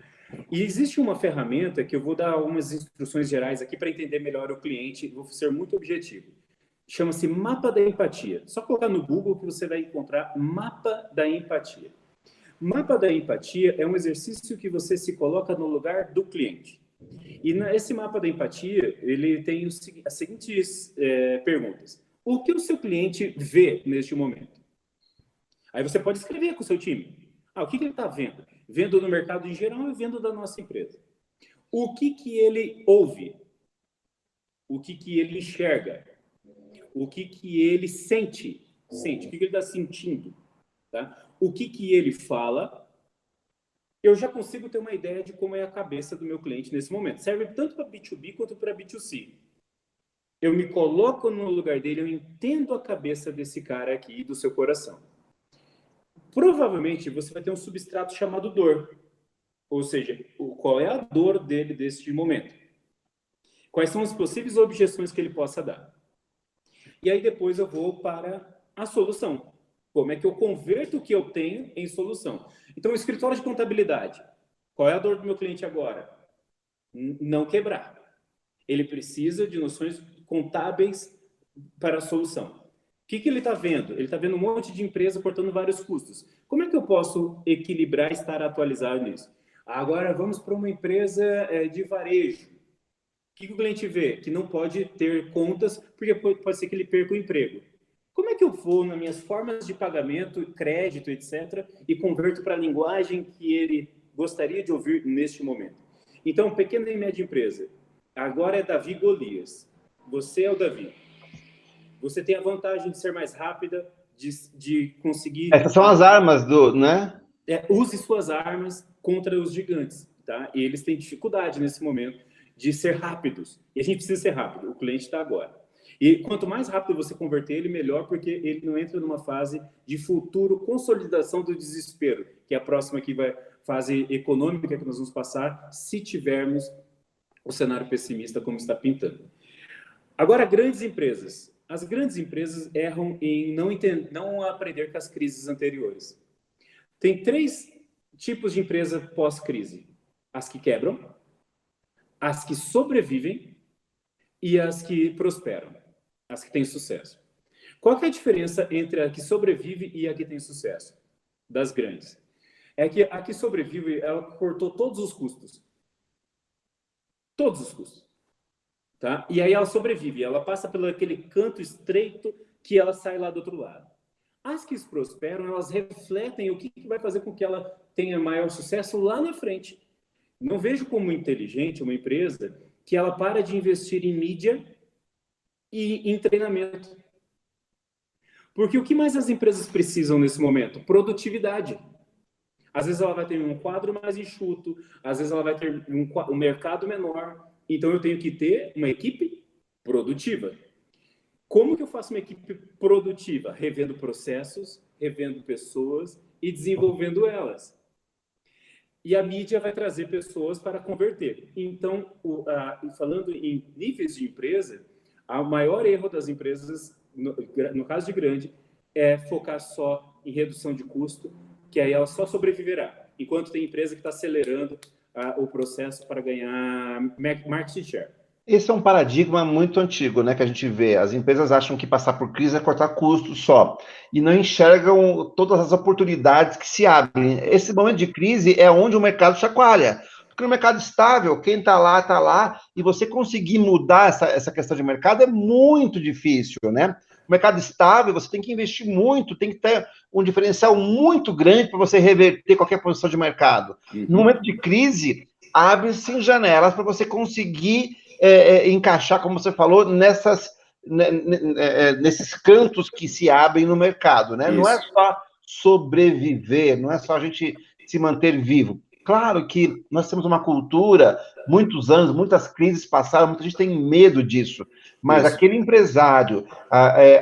E existe uma ferramenta que eu vou dar umas instruções gerais aqui para entender melhor o cliente, vou ser muito objetivo. Chama-se Mapa da Empatia. Só colocar no Google que você vai encontrar Mapa da Empatia. Mapa da Empatia é um exercício que você se coloca no lugar do cliente. E nesse Mapa da Empatia, ele tem as seguintes perguntas. O que o seu cliente vê neste momento? Aí você pode escrever com o seu time. O que ele está vendo? Vendo no mercado em geral e vendo da nossa empresa. O que ele ouve? O que ele enxerga? O que ele sente? O que ele está sentindo? Tá? O que ele fala? Eu já consigo ter uma ideia de como é a cabeça do meu cliente nesse momento. Serve tanto para B2B quanto para B2C. Eu me coloco no lugar dele, eu entendo a cabeça desse cara aqui, do seu coração. Provavelmente você vai ter um substrato chamado dor. Ou seja, qual é a dor dele deste momento? Quais são as possíveis objeções que ele possa dar? E aí depois eu vou para a solução. Como é que eu converto o que eu tenho em solução? Então, o escritório de contabilidade. Qual é a dor do meu cliente agora? Não quebrar. Ele precisa de noções contábeis para a solução. O que ele está vendo? Ele está vendo um monte de empresa cortando vários custos. Como é que eu posso equilibrar e estar atualizado nisso? Agora, vamos para uma empresa de varejo. O que o cliente vê? Que não pode ter contas, porque pode ser que ele perca o emprego. Como é que eu vou nas minhas formas de pagamento, crédito, etc., e converto para a linguagem que ele gostaria de ouvir neste momento? Então, pequena e média empresa. Agora é Davi e Golias. Você é o Davi. Você tem a vantagem de ser mais rápida, de conseguir... Essas são as armas né? Use suas armas contra os gigantes, tá? E eles têm dificuldade nesse momento de ser rápidos. E a gente precisa ser rápido. O cliente está agora. E quanto mais rápido você converter ele, melhor, porque ele não entra numa fase de futuro consolidação do desespero, que é a próxima fase econômica que nós vamos passar, se tivermos o cenário pessimista como está pintando. Agora, grandes empresas. As grandes empresas erram em não aprender com as crises anteriores. Tem 3 tipos de empresa pós-crise. As que quebram, as que sobrevivem e as que prosperam. As que têm sucesso. Qual que é a diferença entre a que sobrevive e a que tem sucesso? Das grandes. É que a que sobrevive, ela cortou todos os custos. Todos os custos. Tá? E aí ela sobrevive. Ela passa pelo aquele canto estreito que ela sai lá do outro lado. As que prosperam, elas refletem o que vai fazer com que ela tenha maior sucesso lá na frente. Não vejo como inteligente uma empresa que ela para de investir em mídia e em treinamento. Porque o que mais as empresas precisam nesse momento? Produtividade. Às vezes ela vai ter um quadro mais enxuto, às vezes ela vai ter um mercado menor. Então eu tenho que ter uma equipe produtiva. Como que eu faço uma equipe produtiva? Revendo processos, revendo pessoas e desenvolvendo elas. E a mídia vai trazer pessoas para converter. Então, falando em níveis de empresa, o maior erro das empresas, no caso de grande, é focar só em redução de custo, que aí ela só sobreviverá. Enquanto tem empresa que está acelerando o processo para ganhar market share. Esse é um paradigma muito antigo, né, que a gente vê. As empresas acham que passar por crise é cortar custos só, e não enxergam todas as oportunidades que se abrem. Esse momento de crise é onde o mercado chacoalha. Porque no mercado estável, quem está lá, e você conseguir mudar essa questão de mercado é muito difícil, né? O mercado estável, você tem que investir muito, tem que ter um diferencial muito grande para você reverter qualquer posição de mercado. No momento de crise, abre-se janelas para você conseguir encaixar, como você falou, nesses cantos que se abrem no mercado, né? Isso. Não é só sobreviver, não é só a gente se manter vivo. Claro que nós temos uma cultura, muitos anos, muitas crises passaram, muita gente tem medo disso, mas isso. Aquele empresário,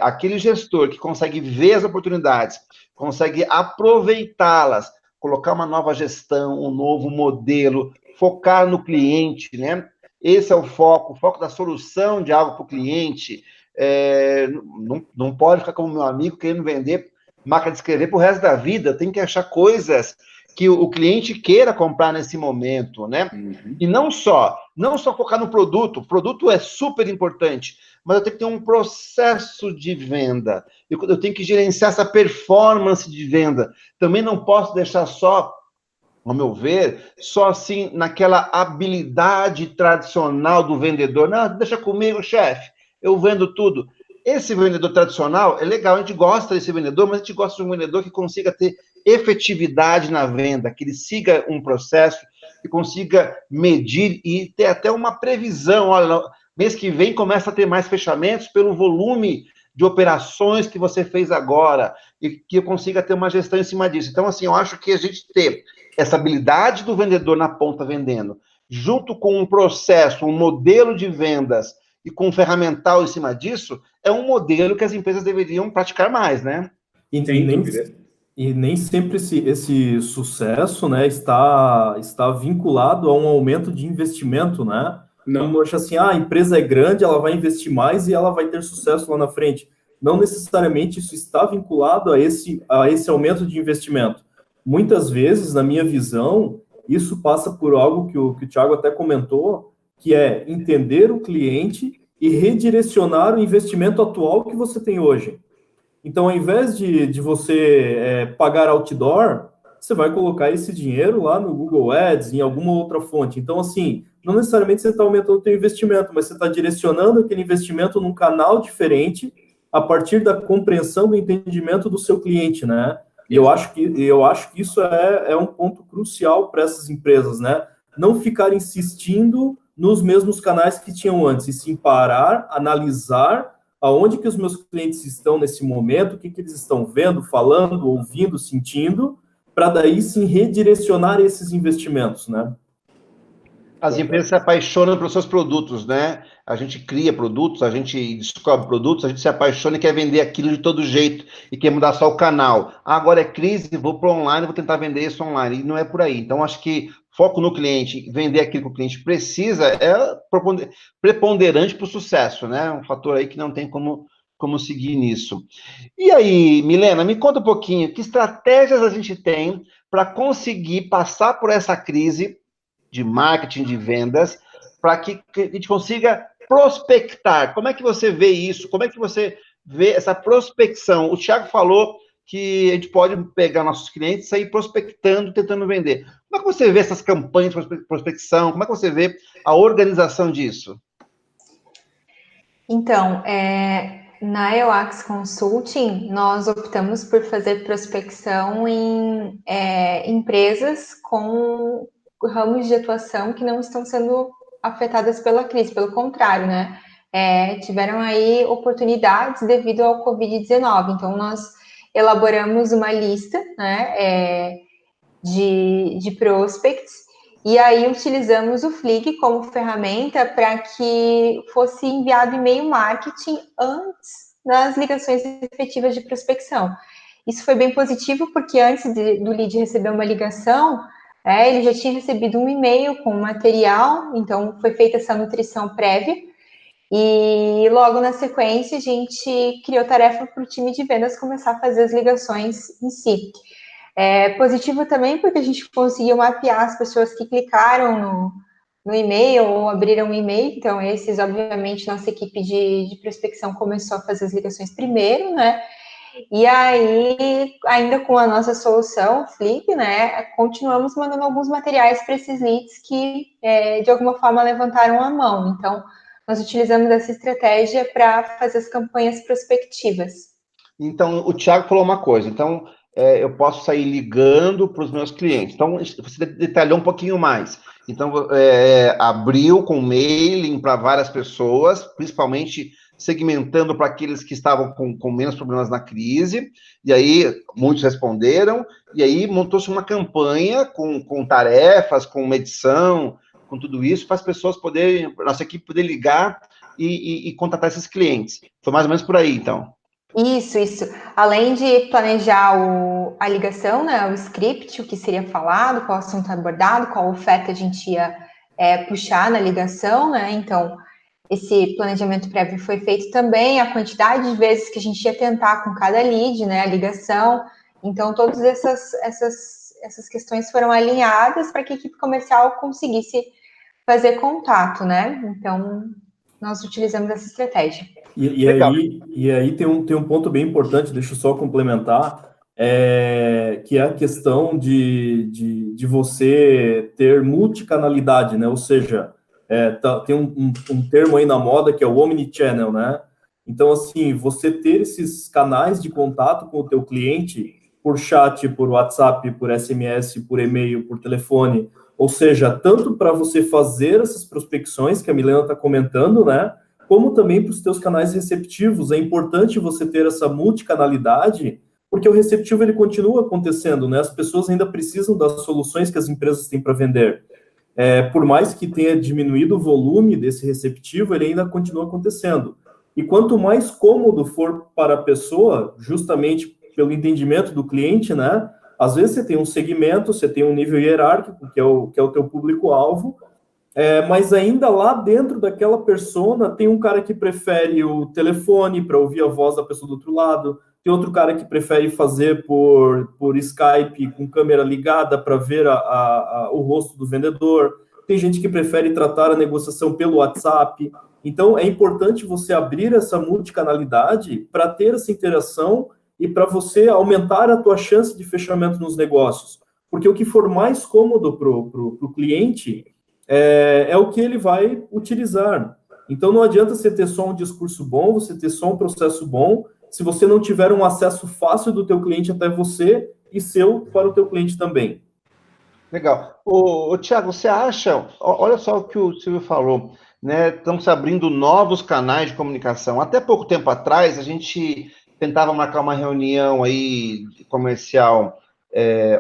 aquele gestor que consegue ver as oportunidades, consegue aproveitá-las, colocar uma nova gestão, um novo modelo, focar no cliente, né? Esse é o foco da solução de algo para o cliente. Não pode ficar como meu amigo querendo vender máquina de escrever para o resto da vida, tem que achar coisas que o cliente queira comprar nesse momento, né? Uhum. E não só focar no produto. O produto é super importante, mas eu tenho que ter um processo de venda. Eu tenho que gerenciar essa performance de venda. Também não posso deixar só, ao meu ver, só assim naquela habilidade tradicional do vendedor. Não, deixa comigo, chefe, eu vendo tudo. Esse vendedor tradicional é legal, a gente gosta desse vendedor, mas a gente gosta de um vendedor que consiga ter efetividade na venda, que ele siga um processo, que consiga medir e ter até uma previsão. Olha, mês que vem começa a ter mais fechamentos pelo volume de operações que você fez agora, e que eu consiga ter uma gestão em cima disso. Então, assim, eu acho que a gente ter essa habilidade do vendedor na ponta vendendo, junto com um processo, um modelo de vendas e com um ferramental em cima disso, é um modelo que as empresas deveriam praticar mais, né? E nem sempre esse sucesso, né, está vinculado a um aumento de investimento, né? Não acha assim, a empresa é grande, ela vai investir mais e ela vai ter sucesso lá na frente. Não necessariamente isso está vinculado a esse aumento de investimento. Muitas vezes, na minha visão, isso passa por algo que o Thiago até comentou, que é entender o cliente e redirecionar o investimento atual que você tem hoje. Então, ao invés de você pagar outdoor, você vai colocar esse dinheiro lá no Google Ads, em alguma outra fonte. Então, assim, não necessariamente você está aumentando o seu investimento, mas você está direcionando aquele investimento num canal diferente a partir da compreensão do entendimento do seu cliente, né? E eu acho que isso é um ponto crucial para essas empresas, né? Não ficar insistindo nos mesmos canais que tinham antes, e sim parar, analisar aonde que os meus clientes estão nesse momento, o que eles estão vendo, falando, ouvindo, sentindo, para daí sim redirecionar esses investimentos, né? As empresas se apaixonam pelos seus produtos, né? A gente cria produtos, a gente descobre produtos, a gente se apaixona e quer vender aquilo de todo jeito e quer mudar só o canal. Ah, agora é crise, vou para online, vou tentar vender isso online. E não é por aí. Então, acho que foco no cliente, vender aquilo que o cliente precisa é preponderante para o sucesso, né? Um fator aí que não tem como seguir nisso. E aí, Milena, me conta um pouquinho, que estratégias a gente tem para conseguir passar por essa crise de marketing, de vendas, para que a gente consiga prospectar. Como é que você vê isso? Como é que você vê essa prospecção? O Thiago falou que a gente pode pegar nossos clientes e sair prospectando, tentando vender. Como é que você vê essas campanhas de prospecção? Como é que você vê a organização disso? Então, na EOAX Consulting, nós optamos por fazer prospecção em empresas com ramos de atuação que não estão sendo afetadas pela crise, pelo contrário, né? Tiveram aí oportunidades devido ao Covid-19. Então, nós elaboramos uma lista, né, de prospects, e aí utilizamos o Flick como ferramenta para que fosse enviado e-mail marketing antes das ligações efetivas de prospecção. Isso foi bem positivo, porque antes do lead receber uma ligação, ele já tinha recebido um e-mail com material, então foi feita essa nutrição prévia, e logo na sequência a gente criou tarefa para o time de vendas começar a fazer as ligações em si. Positivo também porque a gente conseguiu mapear as pessoas que clicaram no e-mail ou abriram o e-mail, então esses, obviamente, nossa equipe de prospecção começou a fazer as ligações primeiro, né? E aí, ainda com a nossa solução, Flip, né, continuamos mandando alguns materiais para esses leads que, de alguma forma, levantaram a mão. Então, nós utilizamos essa estratégia para fazer as campanhas prospectivas. Então, o Thiago falou uma coisa. Então, eu posso sair ligando para os meus clientes. Então, você detalhou um pouquinho mais. Então, abriu com mailing para várias pessoas, principalmente segmentando para aqueles que estavam com menos problemas na crise, e aí muitos responderam, e aí montou-se uma campanha com tarefas, com medição, com tudo isso, para as pessoas poderem, nossa equipe poder ligar e contatar esses clientes. Foi mais ou menos por aí, então. Isso. Além de planejar a ligação, né, o script, o que seria falado, qual assunto abordado, qual oferta a gente ia puxar na ligação, né? Então, esse planejamento prévio foi feito também, a quantidade de vezes que a gente ia tentar com cada lead, né, a ligação. Então, todas essas questões foram alinhadas para que a equipe comercial conseguisse fazer contato, né? Então, nós utilizamos essa estratégia. E aí tem um ponto bem importante, deixa eu só complementar, que é a questão de você ter multicanalidade, né? Ou seja, tem um termo aí na moda que é o omnichannel, né? Então, assim, você ter esses canais de contato com o teu cliente por chat, por WhatsApp, por SMS, por e-mail, por telefone, ou seja, tanto para você fazer essas prospecções que a Milena está comentando, né? Como também para os teus canais receptivos. É importante você ter essa multicanalidade, porque o receptivo ele continua acontecendo, né? As pessoas ainda precisam das soluções que as empresas têm para vender. Por mais que tenha diminuído o volume desse receptivo, ele ainda continua acontecendo. E quanto mais cômodo for para a pessoa, justamente pelo entendimento do cliente, né? Às vezes você tem um segmento, você tem um nível hierárquico, que é o teu público-alvo, mas ainda lá dentro daquela persona tem um cara que prefere o telefone para ouvir a voz da pessoa do outro lado, tem outro cara que prefere fazer por Skype com câmera ligada para ver o rosto do vendedor, tem gente que prefere tratar a negociação pelo WhatsApp. Então é importante você abrir essa multicanalidade para ter essa interação e para você aumentar a tua chance de fechamento nos negócios, porque o que for mais cômodo para o cliente é o que ele vai utilizar. Então, não adianta você ter só um discurso bom, você ter só um processo bom, se você não tiver um acesso fácil do teu cliente até você e seu para o teu cliente também. Legal. Ô, Thiago, você acha, olha só o que o Silvio falou, né? Estão se abrindo novos canais de comunicação. Até pouco tempo atrás, a gente tentava marcar uma reunião aí comercial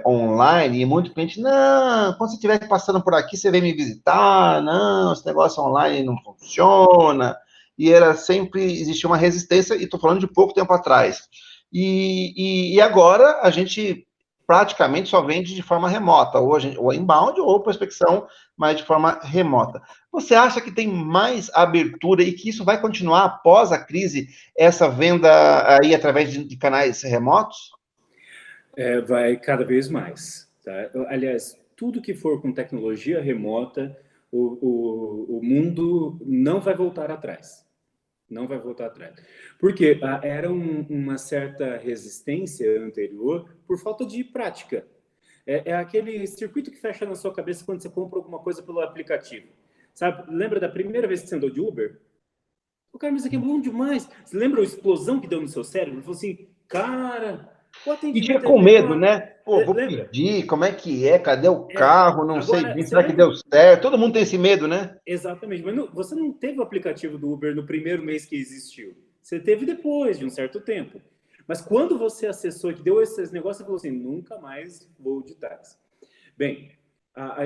online, e muito cliente, não, quando você estiver passando por aqui, você vem me visitar, não, esse negócio online não funciona, e era sempre, existia uma resistência, e estou falando de pouco tempo atrás. E agora a gente praticamente só vende de forma remota, ou inbound ou prospecção, mas de forma remota. Você acha que tem mais abertura e que isso vai continuar após a crise, essa venda aí através de canais remotos? Vai cada vez mais. Tá? Aliás, tudo que for com tecnologia remota, o mundo não vai voltar atrás. Não vai voltar atrás. Porque era uma certa resistência anterior por falta de prática. É aquele circuito que fecha na sua cabeça quando você compra alguma coisa pelo aplicativo. Sabe? Lembra da primeira vez que você andou de Uber? O cara, mas isso aqui é bom demais. Você lembra a explosão que deu no seu cérebro? Ele falou assim, cara, o E atendimento fica com medo, melhor. né? Pô, vou Lembra? pedir, como é que é? Cadê o carro? Não sei Agora, bem, você será que lembra? deu certo? Todo mundo tem esse medo, né? Exatamente, mas você não teve o aplicativo do Uber no primeiro mês que existiu. Você teve depois de um certo tempo. Mas quando você acessou e que deu esses negócios, você falou assim, nunca mais vou de táxi. Bem,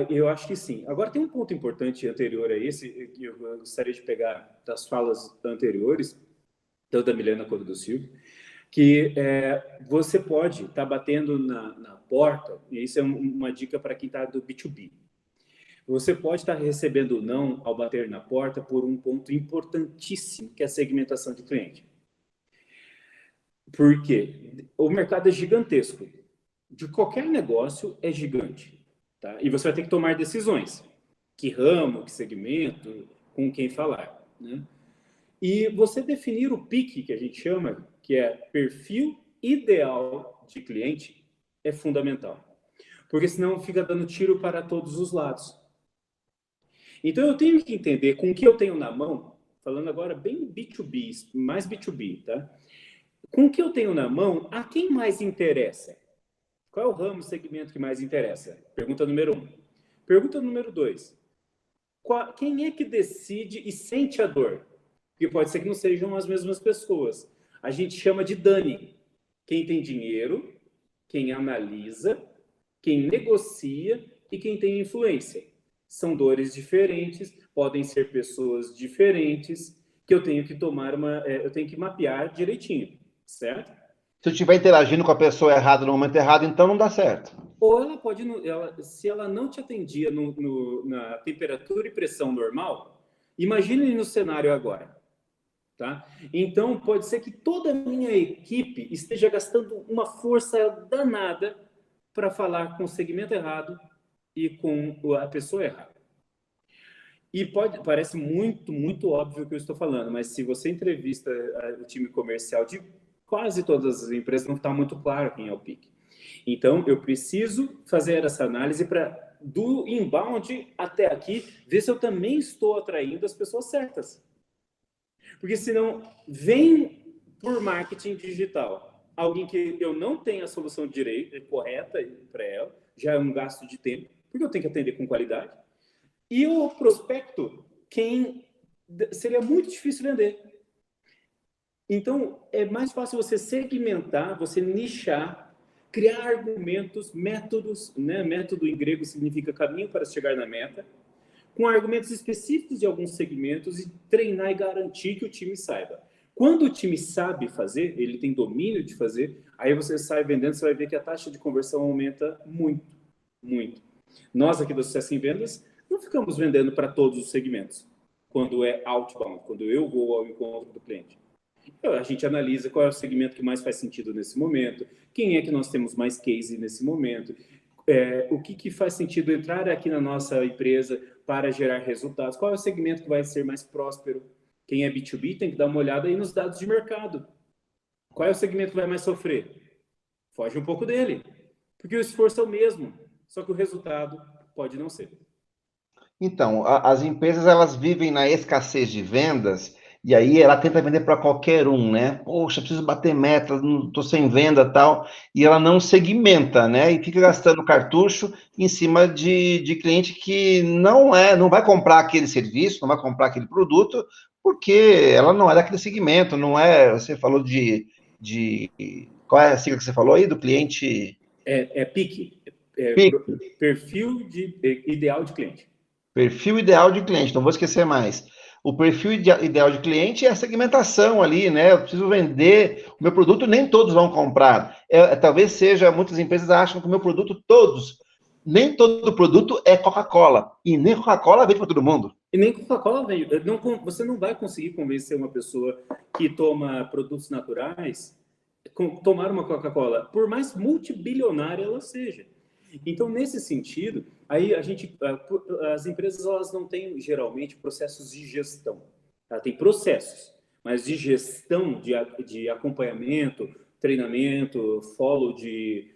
eu acho que sim. Agora, tem um ponto importante anterior a esse, que eu gostaria de pegar das falas anteriores, tanto da Milena quanto do Silvio, que você pode estar batendo na porta, e isso é uma dica para quem está do B2B. Você pode estar recebendo não ao bater na porta por um ponto importantíssimo, que é a segmentação de cliente. Por quê? O mercado é gigantesco. De qualquer negócio é gigante. Tá? E você vai ter que tomar decisões. Que ramo, que segmento, com quem falar. Né? E você definir o PIC, que a gente chama, que é perfil ideal de cliente, é fundamental. Porque senão fica dando tiro para todos os lados. Então, eu tenho que entender com o que eu tenho na mão, falando agora bem B2B, mais B2B, tá? Com o que eu tenho na mão, a quem mais interessa? Qual é o ramo, segmento que mais interessa? Pergunta número 1. Pergunta número 2. Quem é que decide e sente a dor? Porque pode ser que não sejam as mesmas pessoas. A gente chama de Dani. Quem tem dinheiro, quem analisa, quem negocia e quem tem influência. São dores diferentes, podem ser pessoas diferentes, que eu tenho que eu tenho que mapear direitinho, certo? Se eu estiver interagindo com a pessoa errada no momento errado, então não dá certo. Ou ela pode, se ela não te atendia na temperatura e pressão normal, imagine no cenário agora, tá? Então, pode ser que toda a minha equipe esteja gastando uma força danada para falar com o segmento errado e com a pessoa errada. E parece muito, muito óbvio o que eu estou falando, mas se você entrevista o time comercial de quase todas as empresas, não está muito claro quem é o PIC. Então, eu preciso fazer essa análise para, do inbound até aqui, ver se eu também estou atraindo as pessoas certas. Porque senão, vem por marketing digital alguém que eu não tenho a solução correta para ela, já é um gasto de tempo, porque eu tenho que atender com qualidade. E o prospecto, seria muito difícil vender. Então, é mais fácil você segmentar, você nichar, criar argumentos, métodos, né? Método em grego significa caminho para chegar na meta, com argumentos específicos de alguns segmentos e treinar e garantir que o time saiba. Quando o time sabe fazer, ele tem domínio de fazer, aí você sai vendendo, você vai ver que a taxa de conversão aumenta muito, muito. Nós aqui do Sucesso em Vendas não ficamos vendendo para todos os segmentos, quando é outbound, quando eu vou ao encontro do cliente. Então, a gente analisa qual é o segmento que mais faz sentido nesse momento, quem é que nós temos mais case nesse momento, o que faz sentido entrar aqui na nossa empresa para gerar resultados, qual é o segmento que vai ser mais próspero. Quem é B2B tem que dar uma olhada aí nos dados de mercado. Qual é o segmento que vai mais sofrer? Foge um pouco dele, porque o esforço é o mesmo, só que o resultado pode não ser. Então, as empresas elas vivem na escassez de vendas e aí ela tenta vender para qualquer um, né? Poxa, preciso bater meta, não estou sem venda tal, e ela não segmenta, né? E fica gastando cartucho em cima de cliente que não vai comprar aquele serviço, não vai comprar aquele produto, porque ela não é daquele segmento, não é. Você falou de qual é a sigla que você falou aí do cliente? PIC, PIC. Ideal de cliente. Perfil ideal de cliente, não vou esquecer mais. O perfil ideal de cliente é a segmentação ali, né? Eu preciso vender o meu produto, nem todos vão comprar. Talvez seja, muitas empresas acham que o meu produto, nem todo produto é Coca-Cola. E nem Coca-Cola vende para todo mundo. E nem Coca-Cola vende. Você não vai conseguir convencer uma pessoa que toma produtos naturais tomar uma Coca-Cola, por mais multibilionária ela seja. Então, nesse sentido, aí as empresas elas não têm geralmente processos de gestão. Ela tem processos, mas de gestão, de acompanhamento, treinamento, follow de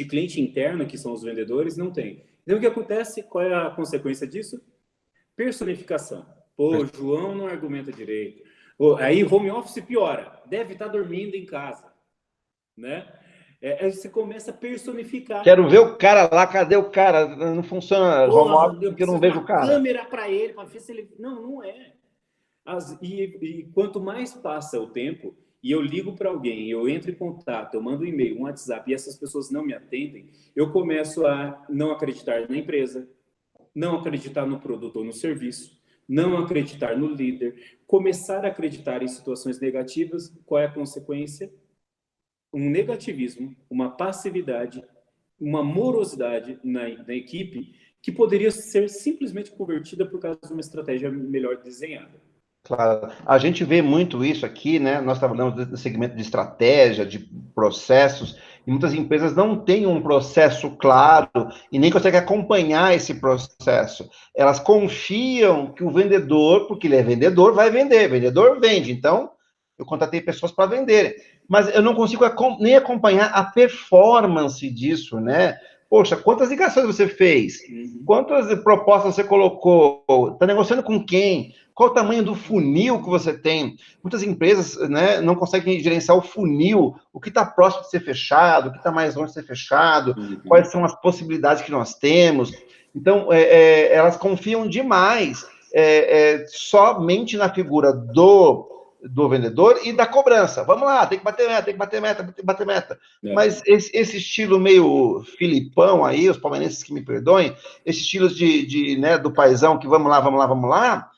cliente interno, que são os vendedores, não tem. Então, o que acontece? Qual é a consequência disso? Personificação. Pô, João não argumenta direito. Aí home office piora. Deve estar dormindo em casa, né? Aí você começa a personificar. Quero ver o cara lá, cadê o cara? Não funciona home office porque eu não vejo o cara. Câmera para ele, para ver se ele... Não é. E quanto mais passa o tempo, e eu ligo para alguém, eu entro em contato, eu mando um e-mail, um WhatsApp, e essas pessoas não me atendem, eu começo a não acreditar na empresa, não acreditar no produto ou no serviço, não acreditar no líder, começar a acreditar em situações negativas. Qual é a consequência? Um negativismo, uma passividade, uma morosidade na equipe que poderia ser simplesmente convertida por causa de uma estratégia melhor desenhada. Claro, a gente vê muito isso aqui, né? Nós trabalhamos no segmento de estratégia, de processos, e muitas empresas não têm um processo claro e nem conseguem acompanhar esse processo. Elas confiam que o vendedor, porque ele é vendedor, vai vender. Vendedor vende. Então, eu contratei pessoas para venderem. Mas eu não consigo nem acompanhar a performance disso, né? Poxa, quantas ligações você fez? Quantas propostas você colocou? Está negociando com quem? Qual o tamanho do funil que você tem? Muitas empresas, né, não conseguem gerenciar o funil, o que está próximo de ser fechado, o que está mais longe de ser fechado, quais são as possibilidades que nós temos. Então, elas confiam demais somente na figura do vendedor e da cobrança. Vamos lá, tem que bater meta, tem que bater meta, tem que bater meta. Mas esse estilo meio Filipão aí, os palmeirenses que me perdoem, esse estilo né, do paizão que vamos lá,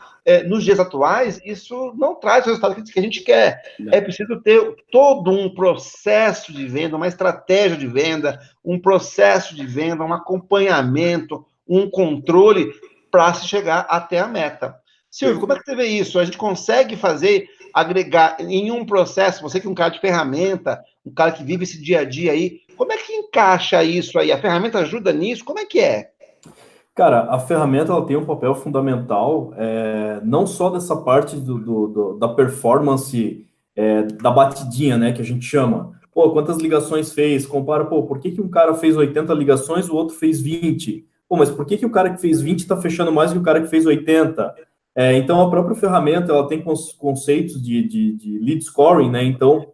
nos dias atuais, isso não traz o resultado que a gente quer. Não. É preciso ter todo um processo de venda, uma estratégia de venda, um processo de venda, um acompanhamento, um controle para se chegar até a meta. Silvio, como é que você vê isso? A gente consegue agregar em um processo, você que é um cara de ferramenta, um cara que vive esse dia a dia aí, como é que encaixa isso aí? A ferramenta ajuda nisso? Como é que é? Cara, a ferramenta ela tem um papel fundamental, não só dessa parte da performance da batidinha, né, que a gente chama. Pô, quantas ligações fez? Compara, por que um cara fez 80 ligações, o outro fez 20? Pô, mas por que o cara que fez 20 está fechando mais que o cara que fez 80? Então, a própria ferramenta, ela tem conceitos de lead scoring, né? Então,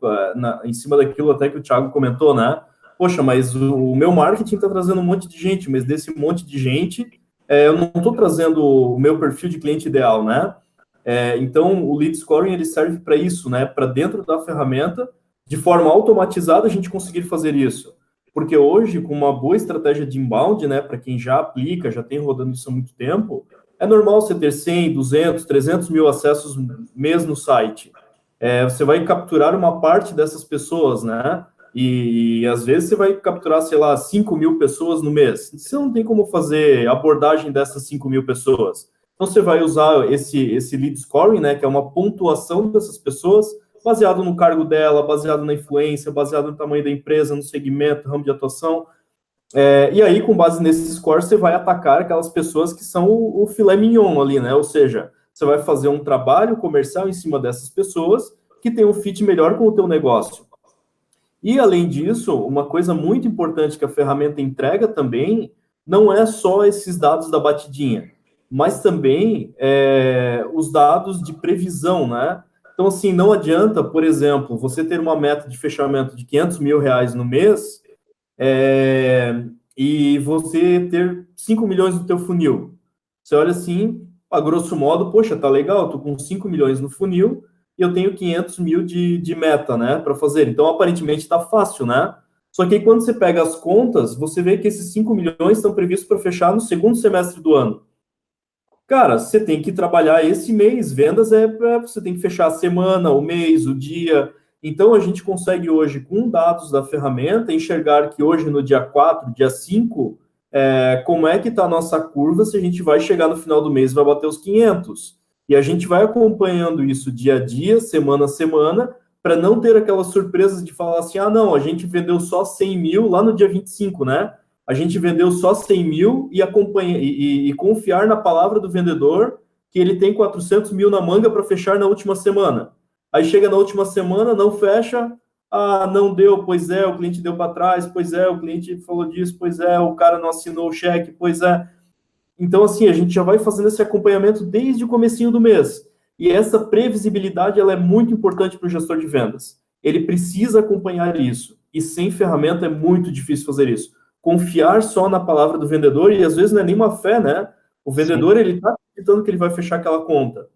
em cima daquilo até que o Thiago comentou, né? Poxa, mas o meu marketing está trazendo um monte de gente, mas desse monte de gente, eu não estou trazendo o meu perfil de cliente ideal, né? Então, o lead scoring, ele serve para isso, né? Para dentro da ferramenta, de forma automatizada, a gente conseguir fazer isso. Porque hoje, com uma boa estratégia de inbound, né? Para quem já aplica, já tem rodando isso há muito tempo, é normal você ter 100, 200, 300 mil acessos mês no site. Você vai capturar uma parte dessas pessoas, né? E às vezes você vai capturar, sei lá, 5 mil pessoas no mês. Você não tem como fazer abordagem dessas 5 mil pessoas. Então você vai usar esse lead scoring, né? Que é uma pontuação dessas pessoas, baseado no cargo dela, baseado na influência, baseado no tamanho da empresa, no segmento, ramo de atuação. E aí, com base nesse score, você vai atacar aquelas pessoas que são o filé mignon ali, né? Ou seja, você vai fazer um trabalho comercial em cima dessas pessoas que tem um fit melhor com o teu negócio. E, além disso, uma coisa muito importante que a ferramenta entrega também não é só esses dados da batidinha. mas também os dados de previsão, né? Então, assim, não adianta, por exemplo, você ter uma meta de fechamento de R$500 mil no mês e você ter 5 milhões no teu funil. Você olha assim, a grosso modo, poxa, tá legal, tô com 5 milhões no funil e eu tenho 500 mil de meta, né, para fazer. Então, aparentemente, tá fácil, né? Só que aí, quando você pega as contas, você vê que esses 5 milhões estão previstos para fechar no segundo semestre do ano. Cara, você tem que trabalhar esse mês. Vendas você tem que fechar a semana, o mês, o dia. Então, a gente consegue hoje, com dados da ferramenta, enxergar que hoje, no dia 4, dia 5, como é que está a nossa curva, se a gente vai chegar no final do mês e vai bater os 500. E a gente vai acompanhando isso dia a dia, semana a semana, para não ter aquelas surpresas de falar assim, não, a gente vendeu só 100 mil lá no dia 25, né? A gente vendeu só 100 mil e confiar na palavra do vendedor que ele tem 400 mil na manga para fechar na última semana. Aí chega na última semana, não fecha, não deu, pois é, o cliente deu para trás, pois é, o cliente falou disso, pois é, o cara não assinou o cheque, pois é. Então, assim, a gente já vai fazendo esse acompanhamento desde o comecinho do mês. E essa previsibilidade, ela é muito importante para o gestor de vendas. Ele precisa acompanhar isso. E sem ferramenta é muito difícil fazer isso. Confiar só na palavra do vendedor, e às vezes não é nenhuma fé, né? O vendedor, Sim. Ele está acreditando que ele vai fechar aquela conta.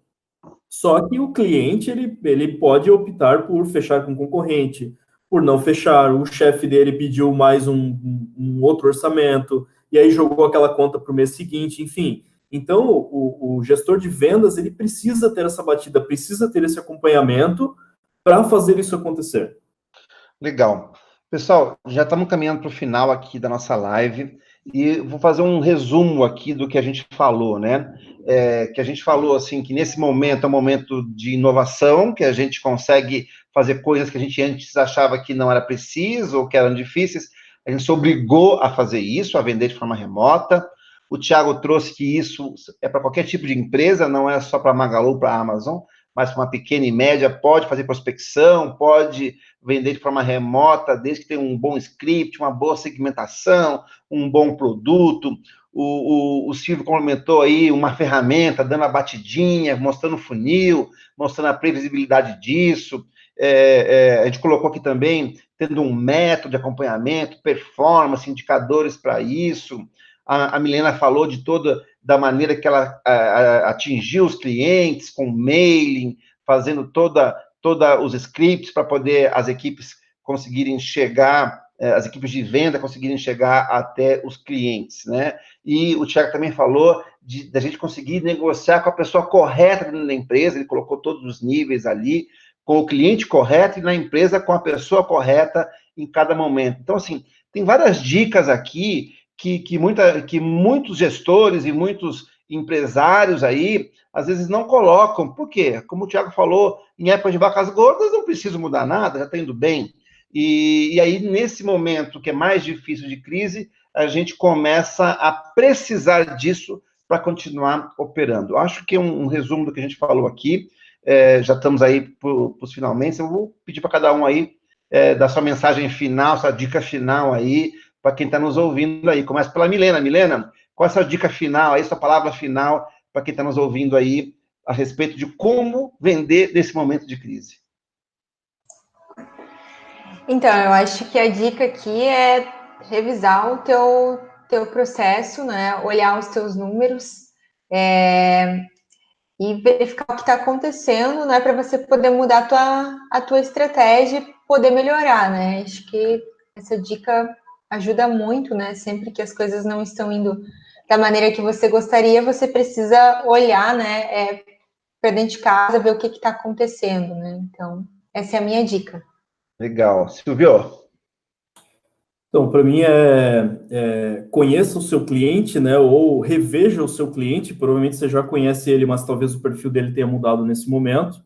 Só que o cliente, ele pode optar por fechar com o concorrente, por não fechar, o chefe dele pediu mais um outro orçamento, e aí jogou aquela conta para o mês seguinte, enfim. Então, o gestor de vendas, ele precisa ter essa batida, precisa ter esse acompanhamento para fazer isso acontecer. Legal. Pessoal, já estamos caminhando para o final aqui da nossa live e vou fazer um resumo aqui do que a gente falou, né? Que a gente falou, assim, que nesse momento é um momento de inovação, que a gente consegue fazer coisas que a gente antes achava que não era preciso ou que eram difíceis. A gente se obrigou a fazer isso, a vender de forma remota. O Thiago trouxe que isso é para qualquer tipo de empresa, não é só para Magalu, para Amazon, mas para uma pequena e média, pode fazer prospecção, pode vender de forma remota, desde que tenha um bom script, uma boa segmentação, um bom produto. O Silvio complementou aí uma ferramenta, dando a batidinha, mostrando o funil, mostrando a previsibilidade disso. A gente colocou aqui também, tendo um método de acompanhamento, performance, indicadores para isso. A Milena falou de da maneira que ela atingiu os clientes, com mailing, fazendo todos os scripts para poder as equipes conseguirem chegar, as equipes de venda conseguirem chegar até os clientes, né? E o Thiago também falou da gente conseguir negociar com a pessoa correta dentro da empresa, ele colocou todos os níveis ali, com o cliente correto e na empresa com a pessoa correta em cada momento. Então, assim, tem várias dicas aqui que muitos gestores e muitos empresários aí, às vezes não colocam. Por quê? Como o Thiago falou, em época de vacas gordas não preciso mudar nada, já está indo bem. E aí, nesse momento que é mais difícil de crise, a gente começa a precisar disso para continuar operando. Acho que é um resumo do que a gente falou aqui. Já estamos aí para os finalmente. Eu vou pedir para cada um aí dar sua mensagem final, sua dica final aí, para quem está nos ouvindo aí. Começa pela Milena. Milena, qual é a sua dica final aí, sua palavra final para quem está nos ouvindo aí a respeito de como vender nesse momento de crise? Então, eu acho que a dica aqui é revisar o teu processo, né? Olhar os teus números e verificar o que está acontecendo, né? Para você poder mudar a tua estratégia e poder melhorar, né? Acho que essa dica ajuda muito, né? Sempre que as coisas não estão indo da maneira que você gostaria, você precisa olhar, né? Para dentro de casa, ver o que está acontecendo, né? Então, essa é a minha dica. Legal. Silvio? Então, para mim, conheça o seu cliente, né? Ou reveja o seu cliente. Provavelmente você já conhece ele, mas talvez o perfil dele tenha mudado nesse momento.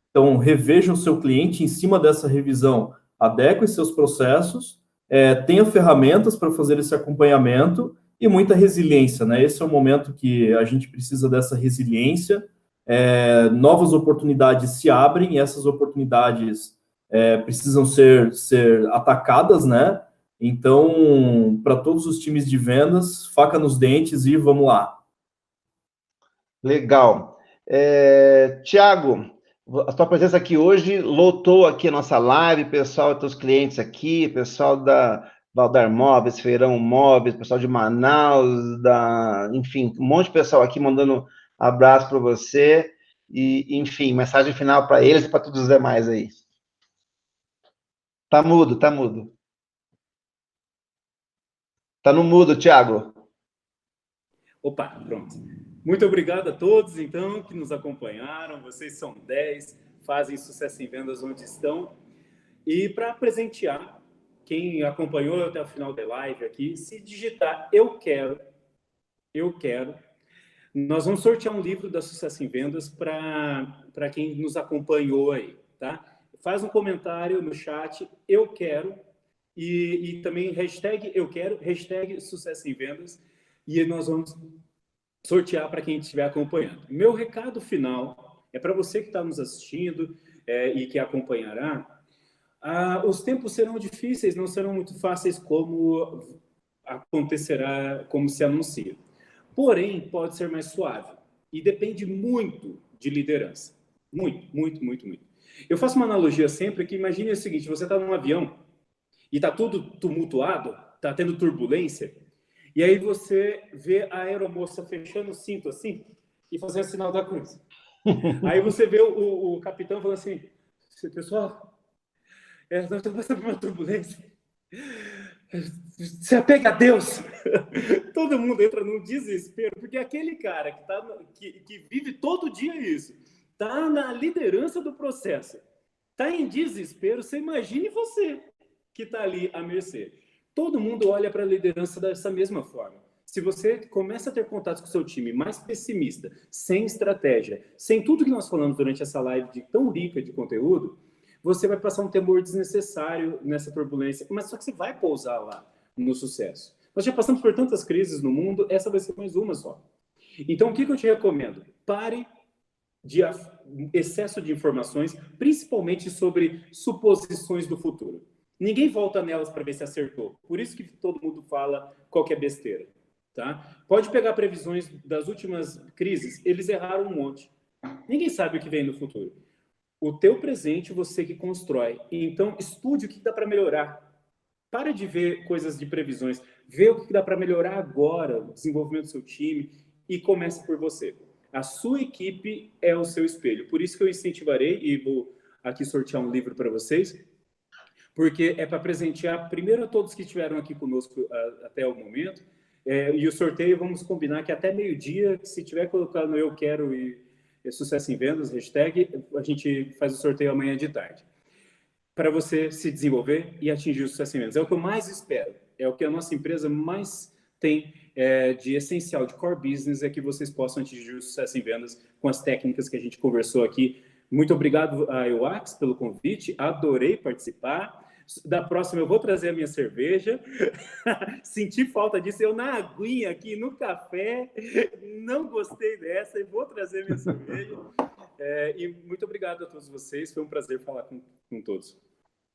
Então, reveja o seu cliente. Em cima dessa revisão, adeque seus processos, tenha ferramentas para fazer esse acompanhamento e muita resiliência, né? Esse é o momento que a gente precisa dessa resiliência. Novas oportunidades se abrem e essas oportunidades precisam ser atacadas, né? Então, para todos os times de vendas, faca nos dentes e vamos lá. Legal. Tiago, a tua presença aqui hoje lotou aqui a nossa live, pessoal, teus clientes aqui, pessoal da Valdar Móveis, Feirão Móveis, pessoal de Manaus, enfim, um monte de pessoal aqui mandando abraço para você e, enfim, mensagem final para eles e para todos os demais aí. Tá mudo, tá mudo. Tá no mudo, Tiago. Opa, pronto. Muito obrigado a todos, então, que nos acompanharam. Vocês são 10, fazem sucesso em vendas onde estão. E para presentear, quem acompanhou até o final da live aqui, se digitar eu quero, nós vamos sortear um livro da Sucesso em Vendas para quem nos acompanhou aí, tá? Faz um comentário no chat, eu quero, e também hashtag eu quero, hashtag Sucesso em Vendas, e nós vamos sortear para quem estiver acompanhando. Meu recado final é para você que está nos assistindo e que acompanhará. Os tempos serão difíceis, não serão muito fáceis como acontecerá, como se anuncia. Porém, pode ser mais suave. E depende muito de liderança. Muito, muito, muito, muito. Eu faço uma analogia sempre que imagine o seguinte, você está num avião e está tudo tumultuado, está tendo turbulência, e aí você vê a aeromoça fechando o cinto assim e fazendo o sinal da cruz. Aí você vê o capitão falando assim, pessoal, nós estamos passando por uma turbulência. Se apega a Deus. Todo mundo entra num desespero, porque aquele cara que vive todo dia isso, está na liderança do processo, está em desespero, você imagine você que está ali à mercê. Todo mundo olha para a liderança dessa mesma forma. Se você começa a ter contatos com o seu time mais pessimista, sem estratégia, sem tudo que nós falamos durante essa live tão rica de conteúdo, você vai passar um temor desnecessário nessa turbulência, mas só que você vai pousar lá no sucesso. Nós já passamos por tantas crises no mundo, essa vai ser mais uma só. Então, o que eu te recomendo? Pare de excesso de informações, principalmente sobre suposições do futuro. Ninguém volta nelas para ver se acertou. Por isso que todo mundo fala qualquer besteira. Tá? Pode pegar previsões das últimas crises, eles erraram um monte. Ninguém sabe o que vem no futuro. O teu presente, você que constrói. Então, estude o que dá para melhorar. Para de ver coisas de previsões. Vê o que dá para melhorar agora, o desenvolvimento do seu time, e comece por você. A sua equipe é o seu espelho. Por isso que eu incentivarei, e vou aqui sortear um livro para vocês, porque é para presentear primeiro a todos que estiveram aqui conosco até o momento, e o sorteio, vamos combinar que até meio-dia, se tiver colocado eu quero e Sucesso em Vendas, hashtag, a gente faz o sorteio amanhã de tarde. Para você se desenvolver e atingir o sucesso em vendas. É o que eu mais espero. É o que a nossa empresa mais tem de essencial, de core business, é que vocês possam atingir o sucesso em vendas com as técnicas que a gente conversou aqui. Muito obrigado a EWAX pelo convite. Adorei participar. Da próxima eu vou trazer a minha cerveja. Senti falta disso. Eu na aguinha aqui, no café. Não gostei dessa e vou trazer minha cerveja. E muito obrigado a todos vocês. Foi um prazer falar com todos.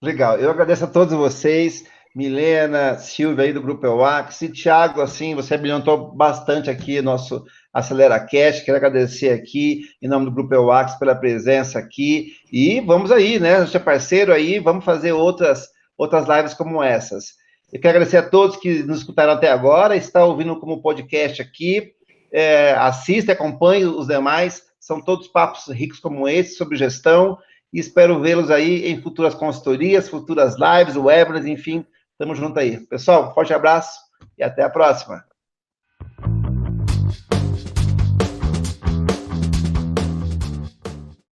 Legal. Eu agradeço a todos vocês. Milena, Silvia aí do Grupo EWAX e Thiago, assim, você habilitou bastante aqui nosso AceleraCast. Quero agradecer aqui, em nome do Grupo EWAX, pela presença aqui. E vamos aí, né? A gente é parceiro aí, vamos fazer outras lives como essas. Eu quero agradecer a todos que nos escutaram até agora, está ouvindo como podcast aqui. Assista, acompanhe os demais. São todos papos ricos como esse, sobre gestão. E espero vê-los aí em futuras consultorias, futuras lives, webinars, enfim. Tamo junto aí. Pessoal, forte abraço e até a próxima.